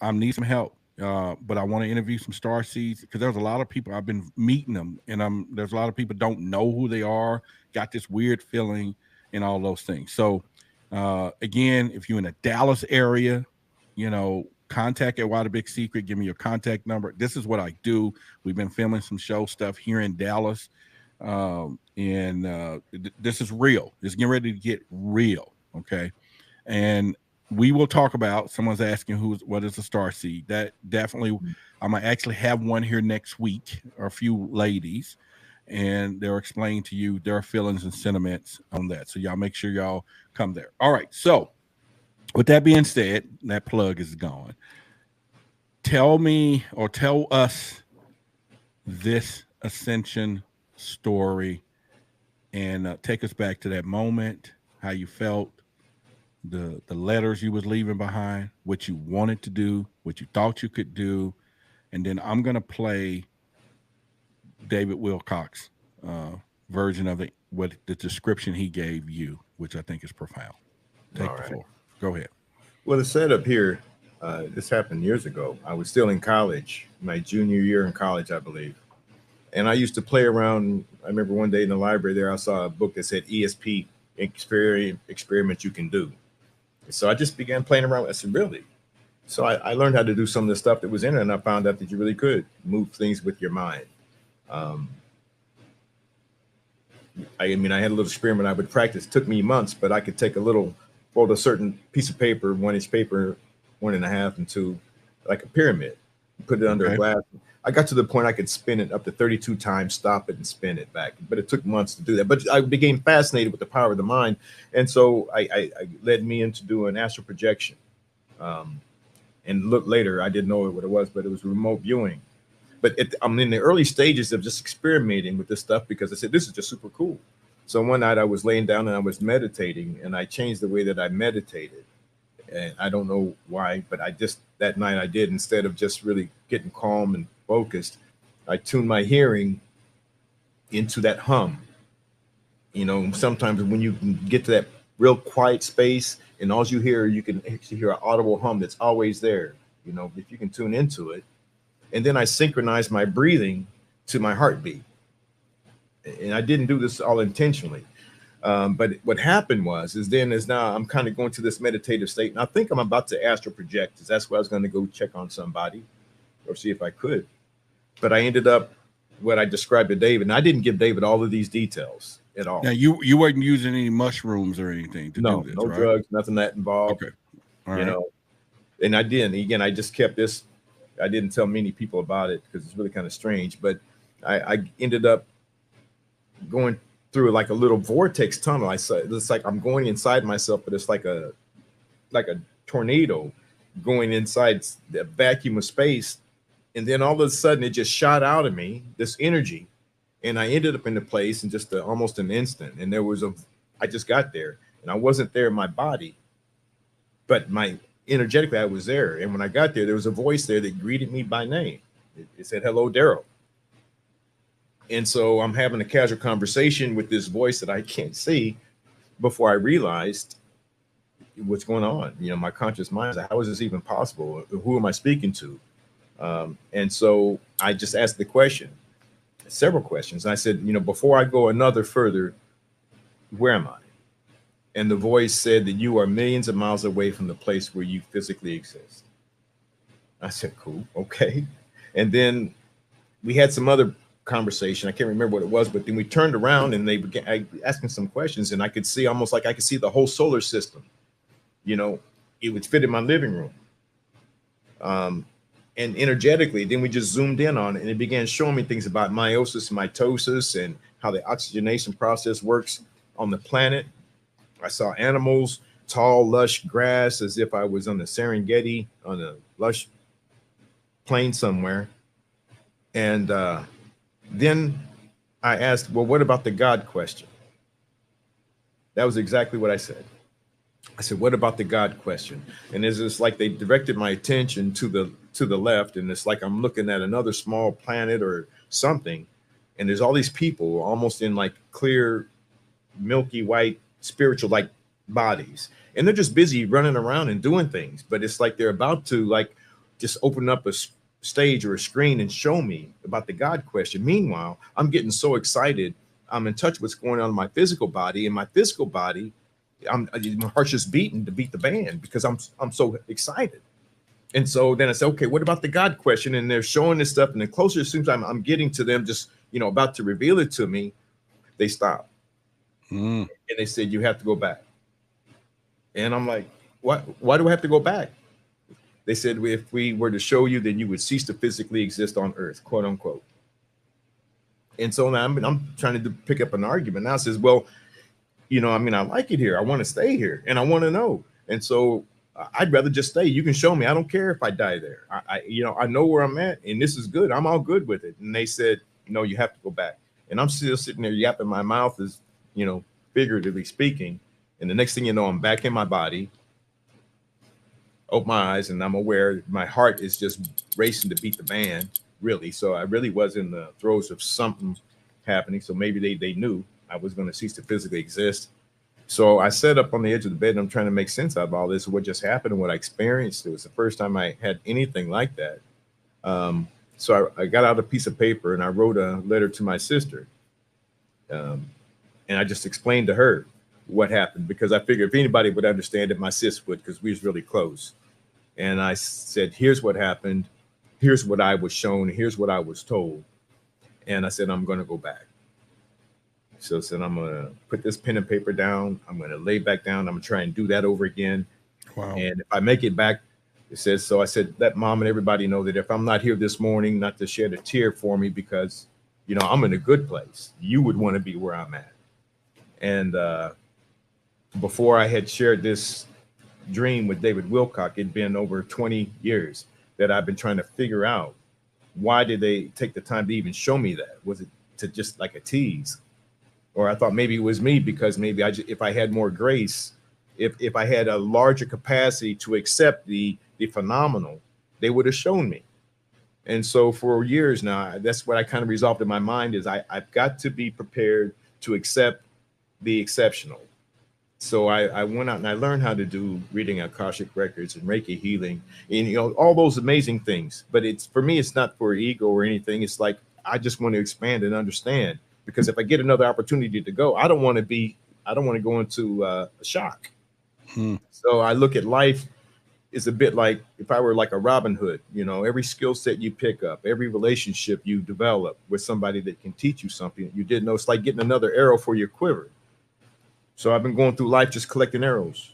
I need some help, but I want to interview some star seeds, because there's a lot of people, I've been meeting them, and there's a lot of people don't know who they are, got this weird feeling and all those things. So again, if you're in the Dallas area, contact at Why the Big Secret. Give me your contact number. This is what I do. We've been filming some show stuff here in Dallas. This is real. It's getting ready to get real. Okay. And we will talk about, someone's asking what is a star seed. That definitely, I'm going to actually have one here next week, or a few ladies, and they'll explain to you their feelings and sentiments on that. So y'all make sure y'all come there. All right. So with that being said, that plug is gone. Tell me, or tell us, this ascension story, and take us back to that moment, how you felt, the letters you was leaving behind, what you wanted to do, what you thought you could do, and then I'm going to play David Wilcox's version of it, what the description he gave you, which I think is profound. Take the floor. Go ahead. Well, the setup here, this happened years ago. I was still in college, my junior year in college, I believe. And I used to play around. I remember one day in the library there, I saw a book that said ESP, experiment you can do. So I just began playing around. I said, really? So I learned how to do some of the stuff that was in it, and I found out that you really could move things with your mind. I had a little experiment I would practice. It took me months, but I could take fold a certain piece of paper, 1-inch paper, 1.5 and 2, like a pyramid, put it under a glass. I got to the point I could spin it up to 32 times, stop it, and spin it back. But it took months to do that. But I became fascinated with the power of the mind. And so I led me into doing astral projection. And look later, I didn't know what it was, but it was remote viewing. But I'm in the early stages of just experimenting with this stuff, because I said, this is just super cool. So one night I was laying down and I was meditating, and I changed the way that I meditated. And I don't know why, but that night I did, instead of just really getting calm and focused, I tuned my hearing into that hum. Sometimes when you can get to that real quiet space and all you can actually hear an audible hum that's always there, if you can tune into it. And then I synchronized my breathing to my heartbeat. And I didn't do this all intentionally. But what happened is now I'm kind of going to this meditative state. And I think I'm about to astral project, because that's where I was going to go check on somebody or see if I could. But I ended up what I described to David. And I didn't give David all of these details at all. Now, you weren't using any mushrooms or anything to do this, no right? drugs, nothing that involved. Okay. All right. And I didn't. Again, I just kept this. I didn't tell many people about it, because it's really kind of strange. But I ended up going through like a little vortex tunnel. It's like I'm going inside myself, but it's like a tornado going inside the vacuum of space. And then all of a sudden it just shot out of me, this energy. And I ended up in the place in just almost an instant. And I just got there, and I wasn't there in my body, but energetically I was there. And when I got there was a voice there that greeted me by name. It said, "Hello, Daryl." And so I'm having a casual conversation with this voice that I can't see, before I realized what's going on. My conscious mind is like, how is this even possible? Who am I speaking to? And so I just asked the question, several questions. I said, before I go further, where am I? And the voice said that you are millions of miles away from the place where you physically exist. I said, cool, okay. And then we had some other conversation. I can't remember what it was, but then we turned around and they began asking some questions, and I could see almost like I could see the whole solar system. You know, it would fit in my living room. And energetically, then we just zoomed in on it, and it began showing me things about meiosis and mitosis and how the oxygenation process works on the planet. I saw animals, tall, lush grass, as if I was on the Serengeti on a lush plain somewhere. And then I asked, well, what about the God question? That was exactly what I said. I said, what about the God question? And it's like they directed my attention to the left, and it's like I'm looking at another small planet or something, and there's all these people almost in like clear, milky white, spiritual like bodies, and they're just busy running around and doing things, but it's like they're about to like just open up a stage or a screen and show me about the God question. Meanwhile, I'm getting so excited. I'm in touch with what's going on in my physical body. In my physical body, my heart's just beating to beat the band because I'm so excited. And so then I said, okay, what about the God question? And they're showing this stuff, and the closer it seems I'm getting to them, just about to reveal it to me, they stop. And they said, you have to go back. And I'm like, what? Why do I have to go back? They said, if we were to show you, then you would cease to physically exist on Earth, quote unquote. And so now I'm trying to pick up an argument. Now it says, well, I like it here. I want to stay here, and I want to know. And so I'd rather just stay. You can show me. I don't care if I die there. I know where I'm at, and this is good. I'm all good with it. And they said, no, you have to go back. And I'm still sitting there yapping. My mouth is, figuratively speaking. And the next thing you know, I'm back in my body. Open my eyes, and I'm aware my heart is just racing to beat the band, really. So I really was in the throes of something happening. So maybe they knew I was going to cease to physically exist. So I sat up on the edge of the bed, and I'm trying to make sense out of all this, what just happened and what I experienced. It was the first time I had anything like that. So I got out a piece of paper, and I wrote a letter to my sister. And I just explained to her what happened, because I figured if anybody would understand it, my sis would, because we was really close. And I said, here's what happened. Here's what I was shown. Here's what I was told. And I said, I'm going to go back. So I said, I'm going to put this pen and paper down. I'm going to lay back down. I'm going to try and do that over again. Wow. And if I make it back, it says, so I said, let mom and everybody know that if I'm not here this morning, not to shed a tear for me, because, I'm in a good place. You would want to be where I'm at. And before I had shared this dream with David Wilcock, it'd been over 20 years that I've been trying to figure out, why did they take the time to even show me that? Was it to just like a tease? Or I thought maybe it was me, because maybe if I had more grace, if I had a larger capacity to accept the phenomenal, they would have shown me. And so for years now, that's what I kind of resolved in my mind, is I've got to be prepared to accept the exceptional. So I went out and I learned how to do reading Akashic records and Reiki healing, and all those amazing things. But for me, it's not for ego or anything. It's like I just want to expand and understand, because if I get another opportunity to go, I don't want to go into a shock. So I look at life is a bit like if I were like a Robin Hood. Every skill set you pick up, every relationship you develop with somebody that can teach you something that you didn't know, it's like getting another arrow for your quiver. So I've been going through life just collecting arrows.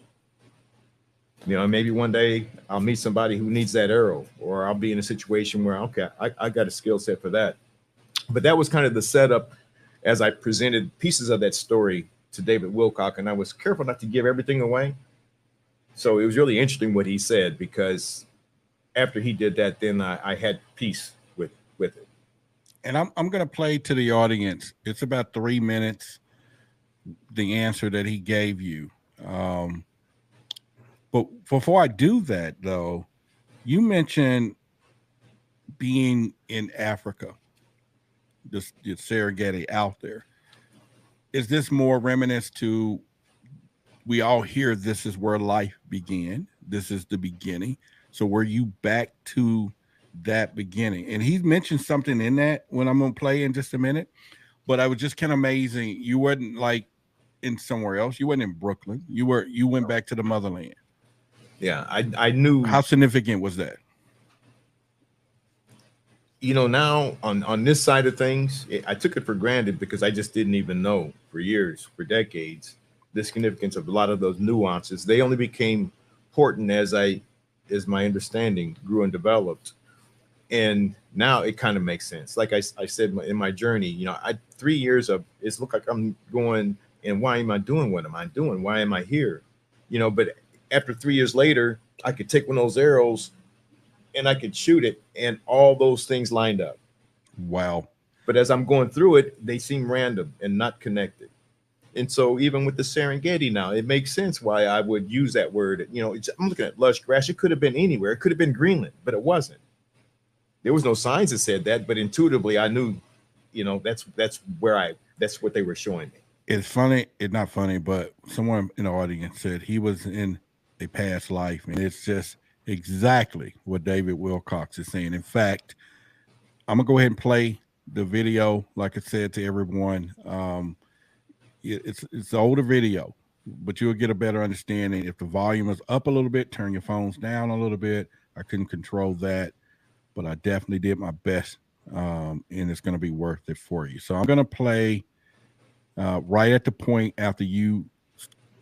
Maybe one day I'll meet somebody who needs that arrow, or I'll be in a situation where, okay, I got a skill set for that. But that was kind of the setup as I presented pieces of that story to David Wilcock, and I was careful not to give everything away. So it was really interesting what he said, because after he did that, then I had peace with it. And I'm going to play to the audience. It's about 3 minutes, the answer that he gave you. But before I do that, though, you mentioned being in Africa, the Serengeti out there. Is this more reminiscent to, we all hear this is where life began. This is the beginning. So were you back to that beginning? And he mentioned something in that when I'm going to play in just a minute. But I was just kind of amazing. You wasn't like in somewhere else. You weren't in Brooklyn. You went back to the motherland. Yeah, I knew. How significant was that? You know, now on this side of things, I took it for granted because I just didn't even know for years, for decades, the significance of a lot of those nuances. They only became important as my understanding grew and developed. And now it kind of makes sense. Like I said in my journey, you know, 3 years of it's look like I'm going, and why am I doing what am I doing? Why am I here? You know, but after 3 years later, I could take one of those arrows and I could shoot it, and all those things lined up. Wow. But as I'm going through it, they seem random and not connected. And so even with the Serengeti now, it makes sense why I would use that word. You know, I'm looking at lush grass. It could have been anywhere. It could have been Greenland, but it wasn't. There was no signs that said that, but intuitively I knew, you know, that's what they were showing me. It's funny. It's not funny, but someone in the audience said he was in a past life, and it's just exactly what David Wilcox is saying. In fact, I'm gonna go ahead and play the video. Like I said to everyone, it's an older video, but you'll get a better understanding. If the volume is up a little bit, turn your phones down a little bit. I couldn't control that, but I definitely did my best, and it's going to be worth it for you. So I'm going to play right at the point after you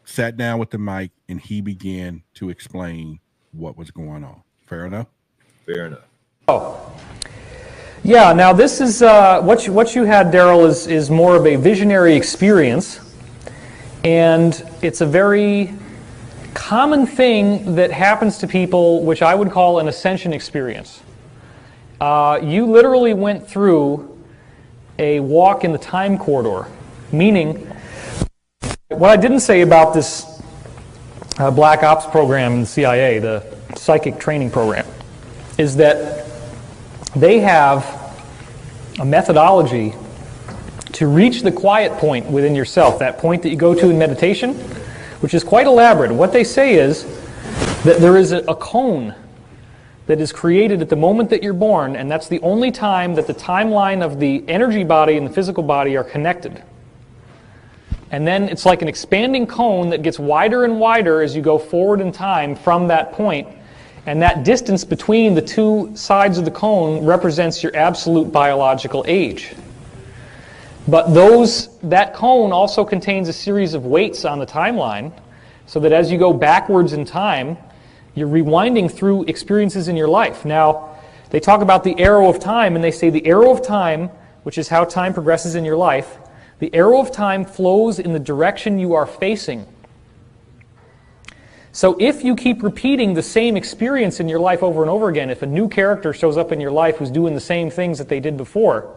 sat down with the mic and he began to explain what was going on. Fair enough? Fair enough. Oh, yeah. Now this is what you had, Daryl, is more of a visionary experience, and it's a very common thing that happens to people, which I would call an ascension experience. You literally went through a walk in the time corridor, meaning what I didn't say about this Black Ops program in the CIA, the psychic training program, is that they have a methodology to reach the quiet point within yourself, that point that you go to in meditation, which is quite elaborate. What they say is that there is a cone that is created at the moment that you're born, and that's the only time that the timeline of the energy body and the physical body are connected. And then it's like an expanding cone that gets wider and wider as you go forward in time from that point. And that distance between the two sides of the cone represents your absolute biological age. But that cone also contains a series of weights on the timeline, so that as you go backwards in time, you're rewinding through experiences in your life. Now, they talk about the arrow of time, and they say the arrow of time, which is how time progresses in your life, the arrow of time flows in the direction you are facing. So if you keep repeating the same experience in your life over and over again, if a new character shows up in your life who's doing the same things that they did before,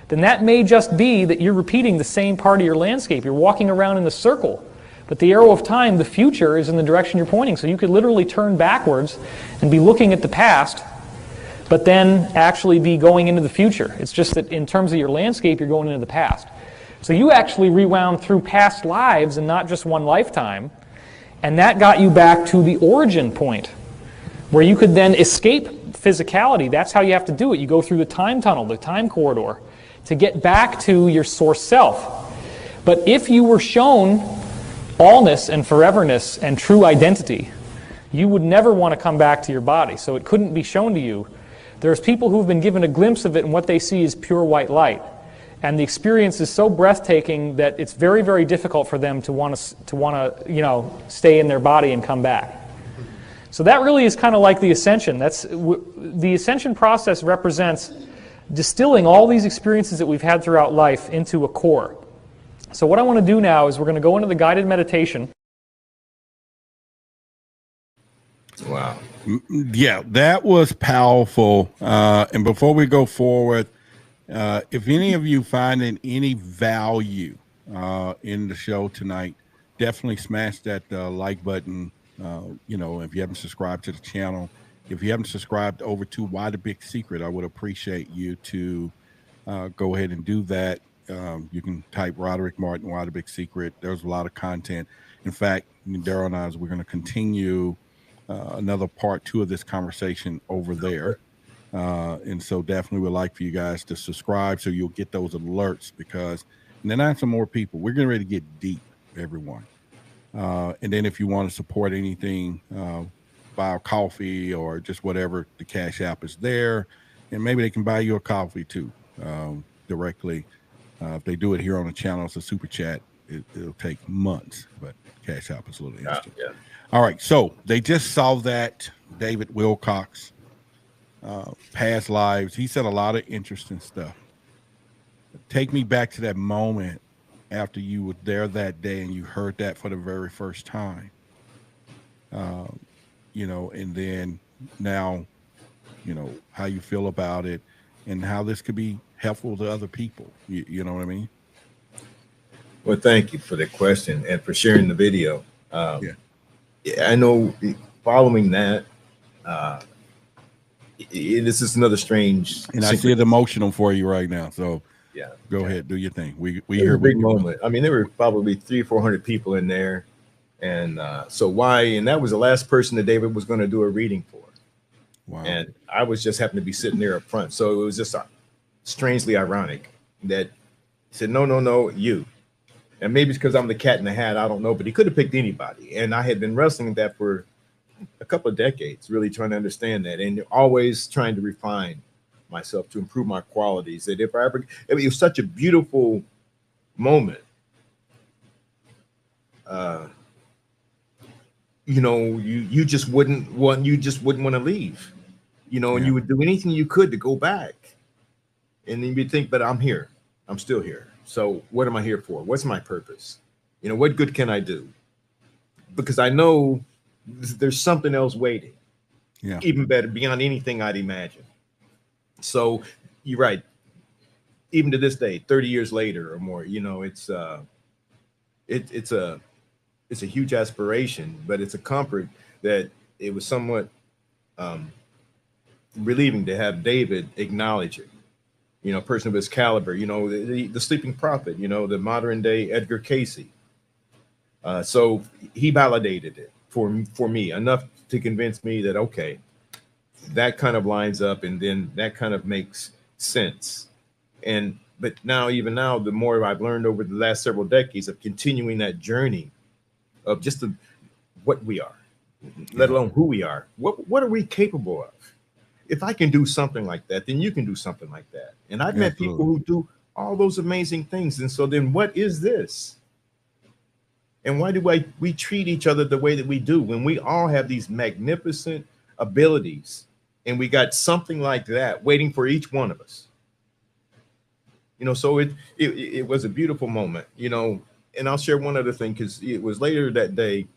then that may just be that you're repeating the same part of your landscape. You're walking around in a circle. But the arrow of time, the future, is in the direction you're pointing. So you could literally turn backwards and be looking at the past, but then actually be going into the future. It's just that in terms of your landscape, you're going into the past. So you actually rewound through past lives and not just one lifetime, and that got you back to the origin point, where you could then escape physicality. That's how you have to do it. You go through the time tunnel, the time corridor, to get back to your source self. But if you were shown allness and foreverness and true identity, you would never want to come back to your body, so it couldn't be shown to you. There's people who've been given a glimpse of it, and what they see is pure white light. And the experience is so breathtaking that it's very, very difficult for them to want to, stay in their body and come back. So that really is kind of like the ascension. The ascension process represents distilling all these experiences that we've had throughout life into a core. So what I want to do now is we're going to go into the guided meditation. Wow. Yeah, that was powerful. And before we go forward, if any of you finding any value in the show tonight, definitely smash that like button. If you haven't subscribed to the channel, if you haven't subscribed over to Why the Big Secret, I would appreciate you to go ahead and do that. You can type Roderick Martin, Why the Big Secret. There's a lot of content. In fact, Daryl and I, we're going to continue another part 2 of this conversation over there. And so definitely would like for you guys to subscribe so you'll get those alerts, because and then I have some more people. We're getting ready to get deep. everyone. And then if you want to support anything, buy a coffee or just whatever, the Cash App is there. And maybe they can buy you a coffee too, directly. If they do it here on the channel, it's a super chat. It'll take months, but Cash App is a little instant. Yeah. All right. So they just saw that David Wilcox, past lives. He said a lot of interesting stuff. Take me back to that moment after you were there that day and you heard that for the very first time. And then now, how you feel about it and how this could be helpful to other people. You know what I mean? Well, thank you for the question and for sharing the video. Yeah, I know following that, this is another strange. And I see it emotional for you right now. So yeah, go ahead, do your thing. We hear a big moment. I mean, there were probably 300-400 people in there. And so why? And that was the last person that David was going to do a reading for. Wow. And I was just happened to be sitting there up front. So it was just strangely ironic that he said, no, you. And maybe it's because I'm the cat in the hat. I don't know. But he could have picked anybody. And I had been wrestling with that for a couple of decades, really trying to understand that. And always trying to refine myself to improve my qualities. That if I ever, it was such a beautiful moment. You just wouldn't want to leave, and you would do anything you could to go back. And then you'd think, but I'm here. I'm still here. So what am I here for? What's my purpose? What good can I do? Because I know there's something else waiting. Yeah. Even better, beyond anything I'd imagine. So you're right. Even to this day, 30 years later or more, it's a huge aspiration, but it's a comfort that it was somewhat relieving to have David acknowledge it. A person of his caliber, the sleeping prophet, the modern day Edgar Cayce. So he validated it for me enough to convince me that, okay, that kind of lines up and then that kind of makes sense. But even now, the more I've learned over the last several decades of continuing that journey of just what we are, let alone who we are. What are we capable of? If I can do something like that, then you can do something like that. And I've met people who do all those amazing things. And so then what is this? And why do we treat each other the way that we do when we all have these magnificent abilities and we got something like that waiting for each one of us? So it was a beautiful moment, and I'll share one other thing because it was later that day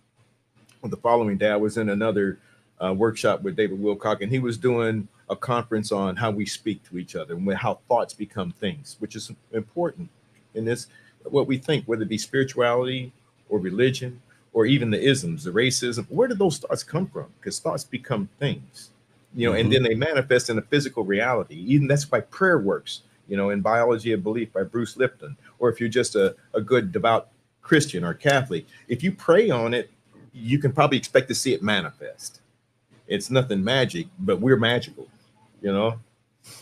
or the following day, I was in another workshop with David Wilcock, and he was doing a conference on how we speak to each other and how thoughts become things, which is important in this, what we think, whether it be spirituality or religion or even the isms, the racism. Where did those thoughts come from? Because thoughts become things, and then they manifest in a physical reality. Even that's why prayer works. In Biology of Belief by Bruce Lipton, or if you're just a good devout Christian or Catholic, if you pray on it, you can probably expect to see it manifest. It's nothing magic, but we're magical,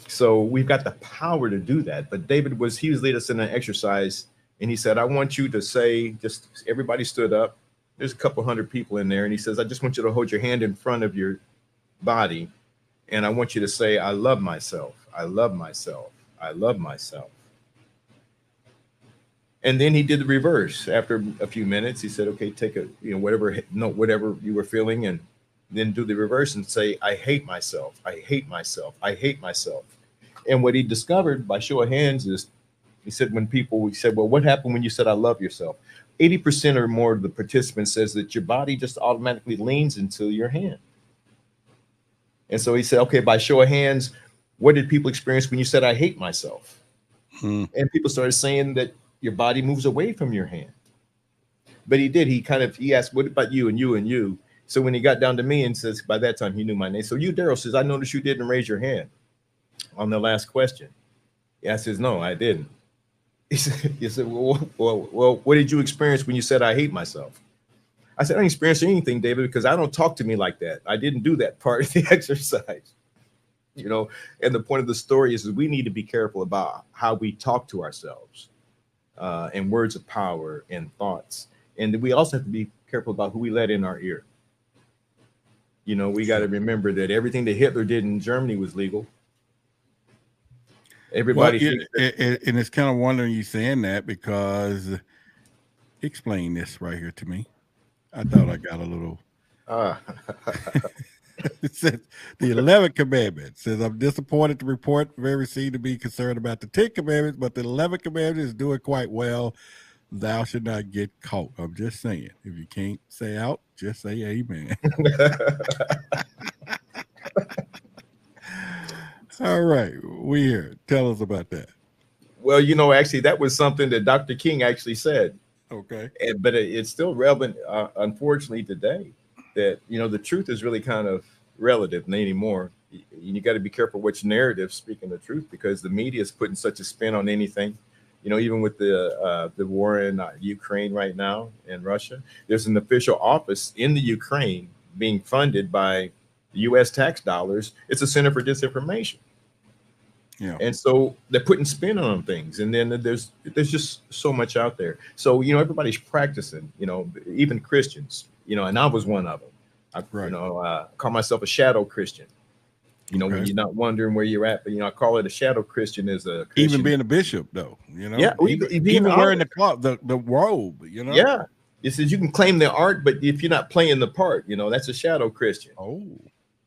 So we've got the power to do that. But David he was leading us in an exercise, and he said, I want you to say, just everybody stood up. There's a couple hundred people in there. And he says, I just want you to hold your hand in front of your body. And I want you to say, I love myself. I love myself. I love myself. And then he did the reverse. After a few minutes, he said, okay, take whatever you were feeling, and then do the reverse and say, I hate myself. I hate myself. I hate myself. And what he discovered by show of hands is, he said, we said, well, what happened when you said, I love yourself? 80% or more of the participants says that your body just automatically leans into your hand. And so he said, okay, by show of hands, what did people experience when you said, I hate myself? And people started saying that your body moves away from your hand. But he did. He asked, what about you and you and you? So when he got down to me and says, by that time he knew my name. So you, Daryl, says, I noticed you didn't raise your hand on the last question. Yeah, I says, no, I didn't. He said, well, what did you experience when you said, I hate myself? I said, I didn't experience anything, David, because I don't talk to me like that. I didn't do that part of the exercise. And the point of the story is we need to be careful about how we talk to ourselves and words of power and thoughts. And we also have to be careful about who we let in our ear. You know, we got to remember that everything that Hitler did in Germany was legal. Everybody thinks and it's kind of wondering you saying that, because explain this right here to me. I thought I got a little. It says the 11th commandment says, I'm disappointed to report very seem to be concerned about the 10 commandments, but the 11th commandment is doing quite well. Thou should not get caught. I'm just saying, if you can't say out, just say amen. All right, we here. Tell us about that. Well, you know, actually, that was something that Dr. King actually said. Okay. But it's still relevant, unfortunately, today. That, you know, the truth is really kind of relative anymore. You got to be careful which narrative speaking the truth, because the media is putting such a spin on anything. You know, even with the war in Ukraine right now in Russia, there's an official office in the Ukraine being funded by U.S. tax dollars. It's a Center for Disinformation. Yeah. And so they're putting spin on things, and then there's just so much out there. So, you know, everybody's practicing, you know, even Christians, you know, and I was one of them. Right. You know, call myself a shadow Christian. You know, when you're not wondering where you're at, but, you know, I call it a shadow Christian as a Christian. Even being a bishop, though, you know, yeah, even wearing the robe, you know. Yeah, it says you can claim the art, but if you're not playing the part, you know, that's a shadow Christian. Oh,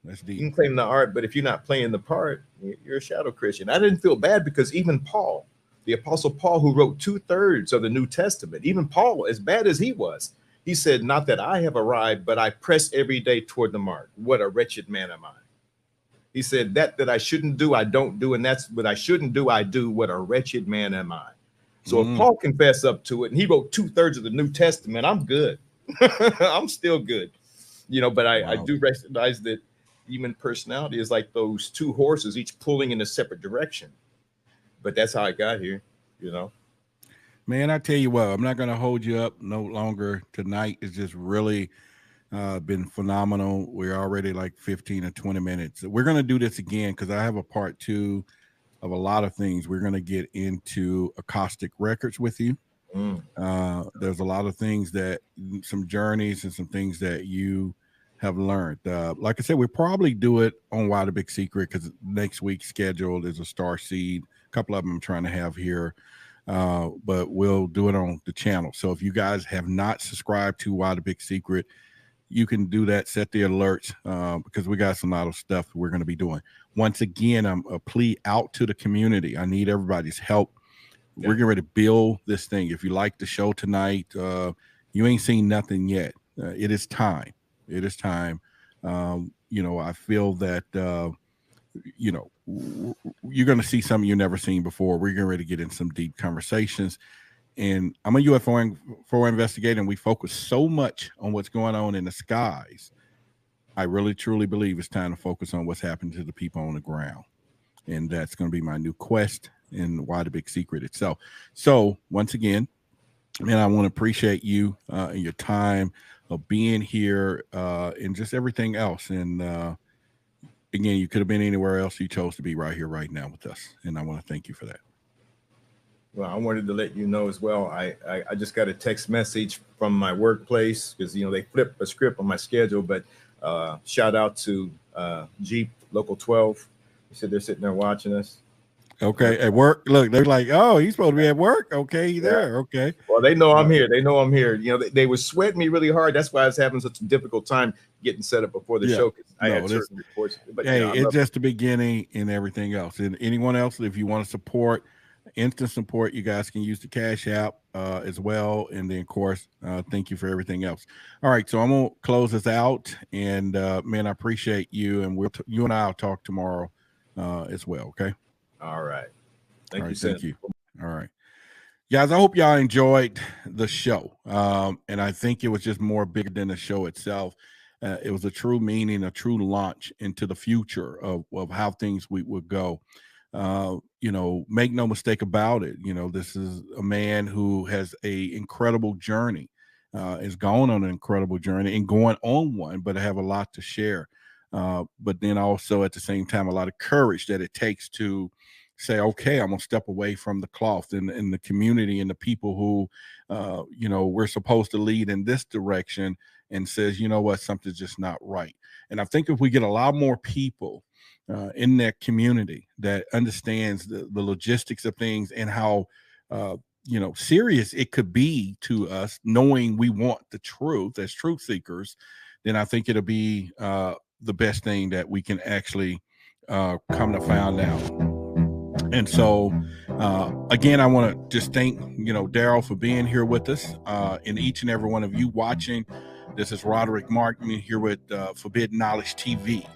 that's deep. You can claim the art, but if you're not playing the part, you're a shadow Christian. I didn't feel bad, because even Paul, the Apostle Paul, who wrote 2/3 of the New Testament, even Paul, as bad as he was, he said, not that I have arrived, but I press every day toward the mark. What a wretched man am I. He said, that I shouldn't do, I don't do. And that's what I shouldn't do, I do. What a wretched man am I. So if Paul confessed up to it, and he wrote 2/3 of the New Testament, I'm good. I'm still good. You know, but I do recognize that human personality is like those two horses, each pulling in a separate direction. But that's how I got here, you know. Man, I tell you what, I'm not going to hold you up no longer. Tonight is just really been phenomenal. We're already like 15 or 20 minutes. We're going to do this again, because I have a part 2 of a lot of things. We're going to get into acoustic records with you. There's a lot of things some journeys and some things that you have learned. Like I said, we'll probably do it on Why the Big Secret, because next week's scheduled is a Star Seed. A couple of them I'm trying to have here. But we'll do it on the channel. So if you guys have not subscribed to Why the Big Secret, you can do that. Set the alerts, because we got some lot of stuff we're going to be doing. Once again, I'm a plea out to the community. I need everybody's help. Yeah. We're getting ready to build this thing. If you like the show tonight, you ain't seen nothing yet. It is time. It is time. You know, I feel that, you know, you're going to see something you've never seen before. We're getting ready to get in some deep conversations. And I'm a UFO investigator, and we focus so much on what's going on in the skies. I really, truly believe it's time to focus on what's happening to the people on the ground. And that's going to be my new quest in Why the Big Secret itself. So once again, man, I want to appreciate you and your time of being here and just everything else. And again, you could have been anywhere else. You chose to be right here, right now with us. And I want to thank you for that. Well, I wanted to let you know as well. I just got a text message from my workplace, because, you know, they flipped a script on my schedule. But shout out to Jeep Local 12. They said they're sitting there watching us. Okay, at work. Look, they're like, "Oh, he's supposed to be at work." Okay, you there? Okay. Well, they know I'm here. They know I'm here. You know, they were sweating me really hard. That's why I was having such a difficult time getting set up before the show. I had certain reports. But hey, it's just the beginning and everything else. And anyone else, if you want to support, instant support, you guys can use the Cash App as well. And then, of course, thank you for everything else. All right, so I'm gonna close this out. And man, I appreciate you. And you and I'll talk tomorrow as well. Okay. All right. Thank you. All right. Guys, I hope y'all enjoyed the show. And I think it was just more bigger than the show itself. It was a true meaning, a true launch into the future of how things would go. You know, make no mistake about it. You know, this is a man who has a incredible journey, is going on an incredible journey and going on one, but I have a lot to share. But then also at the same time, a lot of courage that it takes to say, okay, I'm gonna step away from the cloth and the community and the people who, we're supposed to lead in this direction, and says, you know what, something's just not right. And I think if we get a lot more people in that community that understands the logistics of things and how, serious it could be to us, knowing we want the truth as truth seekers, then I think it'll be the best thing that we can actually come to find out. And so, again, I want to just thank, Daryl for being here with us, and each and every one of you watching. This is Roderick Martin here with Forbidden Knowledge TV.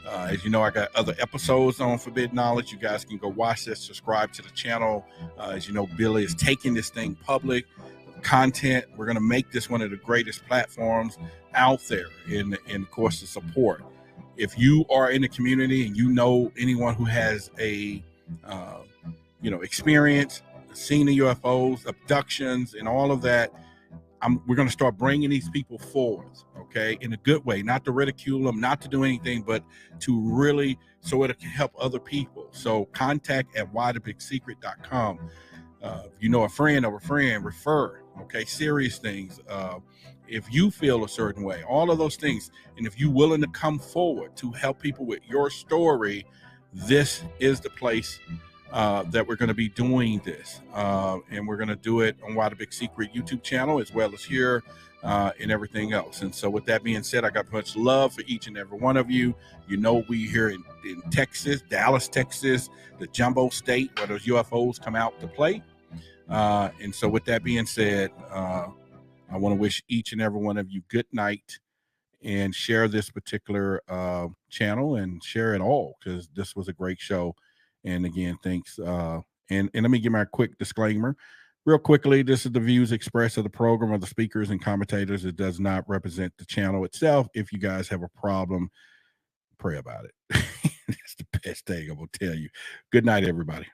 As you know, I got other episodes on Forbidden Knowledge. You guys can go watch this, subscribe to the channel. As you know, Billy is taking this thing public. Content, we're going to make this one of the greatest platforms out there, and of course, the support. If you are in the community and you know anyone who has a experience seeing the UFOs, abductions, and all of that, we're going to start bringing these people forward, okay, in a good way, not to ridicule them, not to do anything, but to really, so it can help other people. So contact at whythebigsecret.com. You know, a friend of a friend, refer, okay, serious things. If you feel a certain way, all of those things, and if you're willing to come forward to help people with your story, this is the place that we're going to be doing this. And we're going to do it on Why the Big Secret YouTube channel, as well as here and everything else. And so with that being said, I got much love for each and every one of you. You know, we here in Texas, Dallas, Texas, the jumbo state where those UFOs come out to play. And so with that being said, I want to wish each and every one of you good night, and share this particular channel and share it all, because this was a great show. And again, thanks. And let me give my quick disclaimer real quickly. This is the views expressed of the program of the speakers and commentators. It does not represent the channel itself. If you guys have a problem, pray about it. It's the best thing I'm going to tell you. Good night, everybody.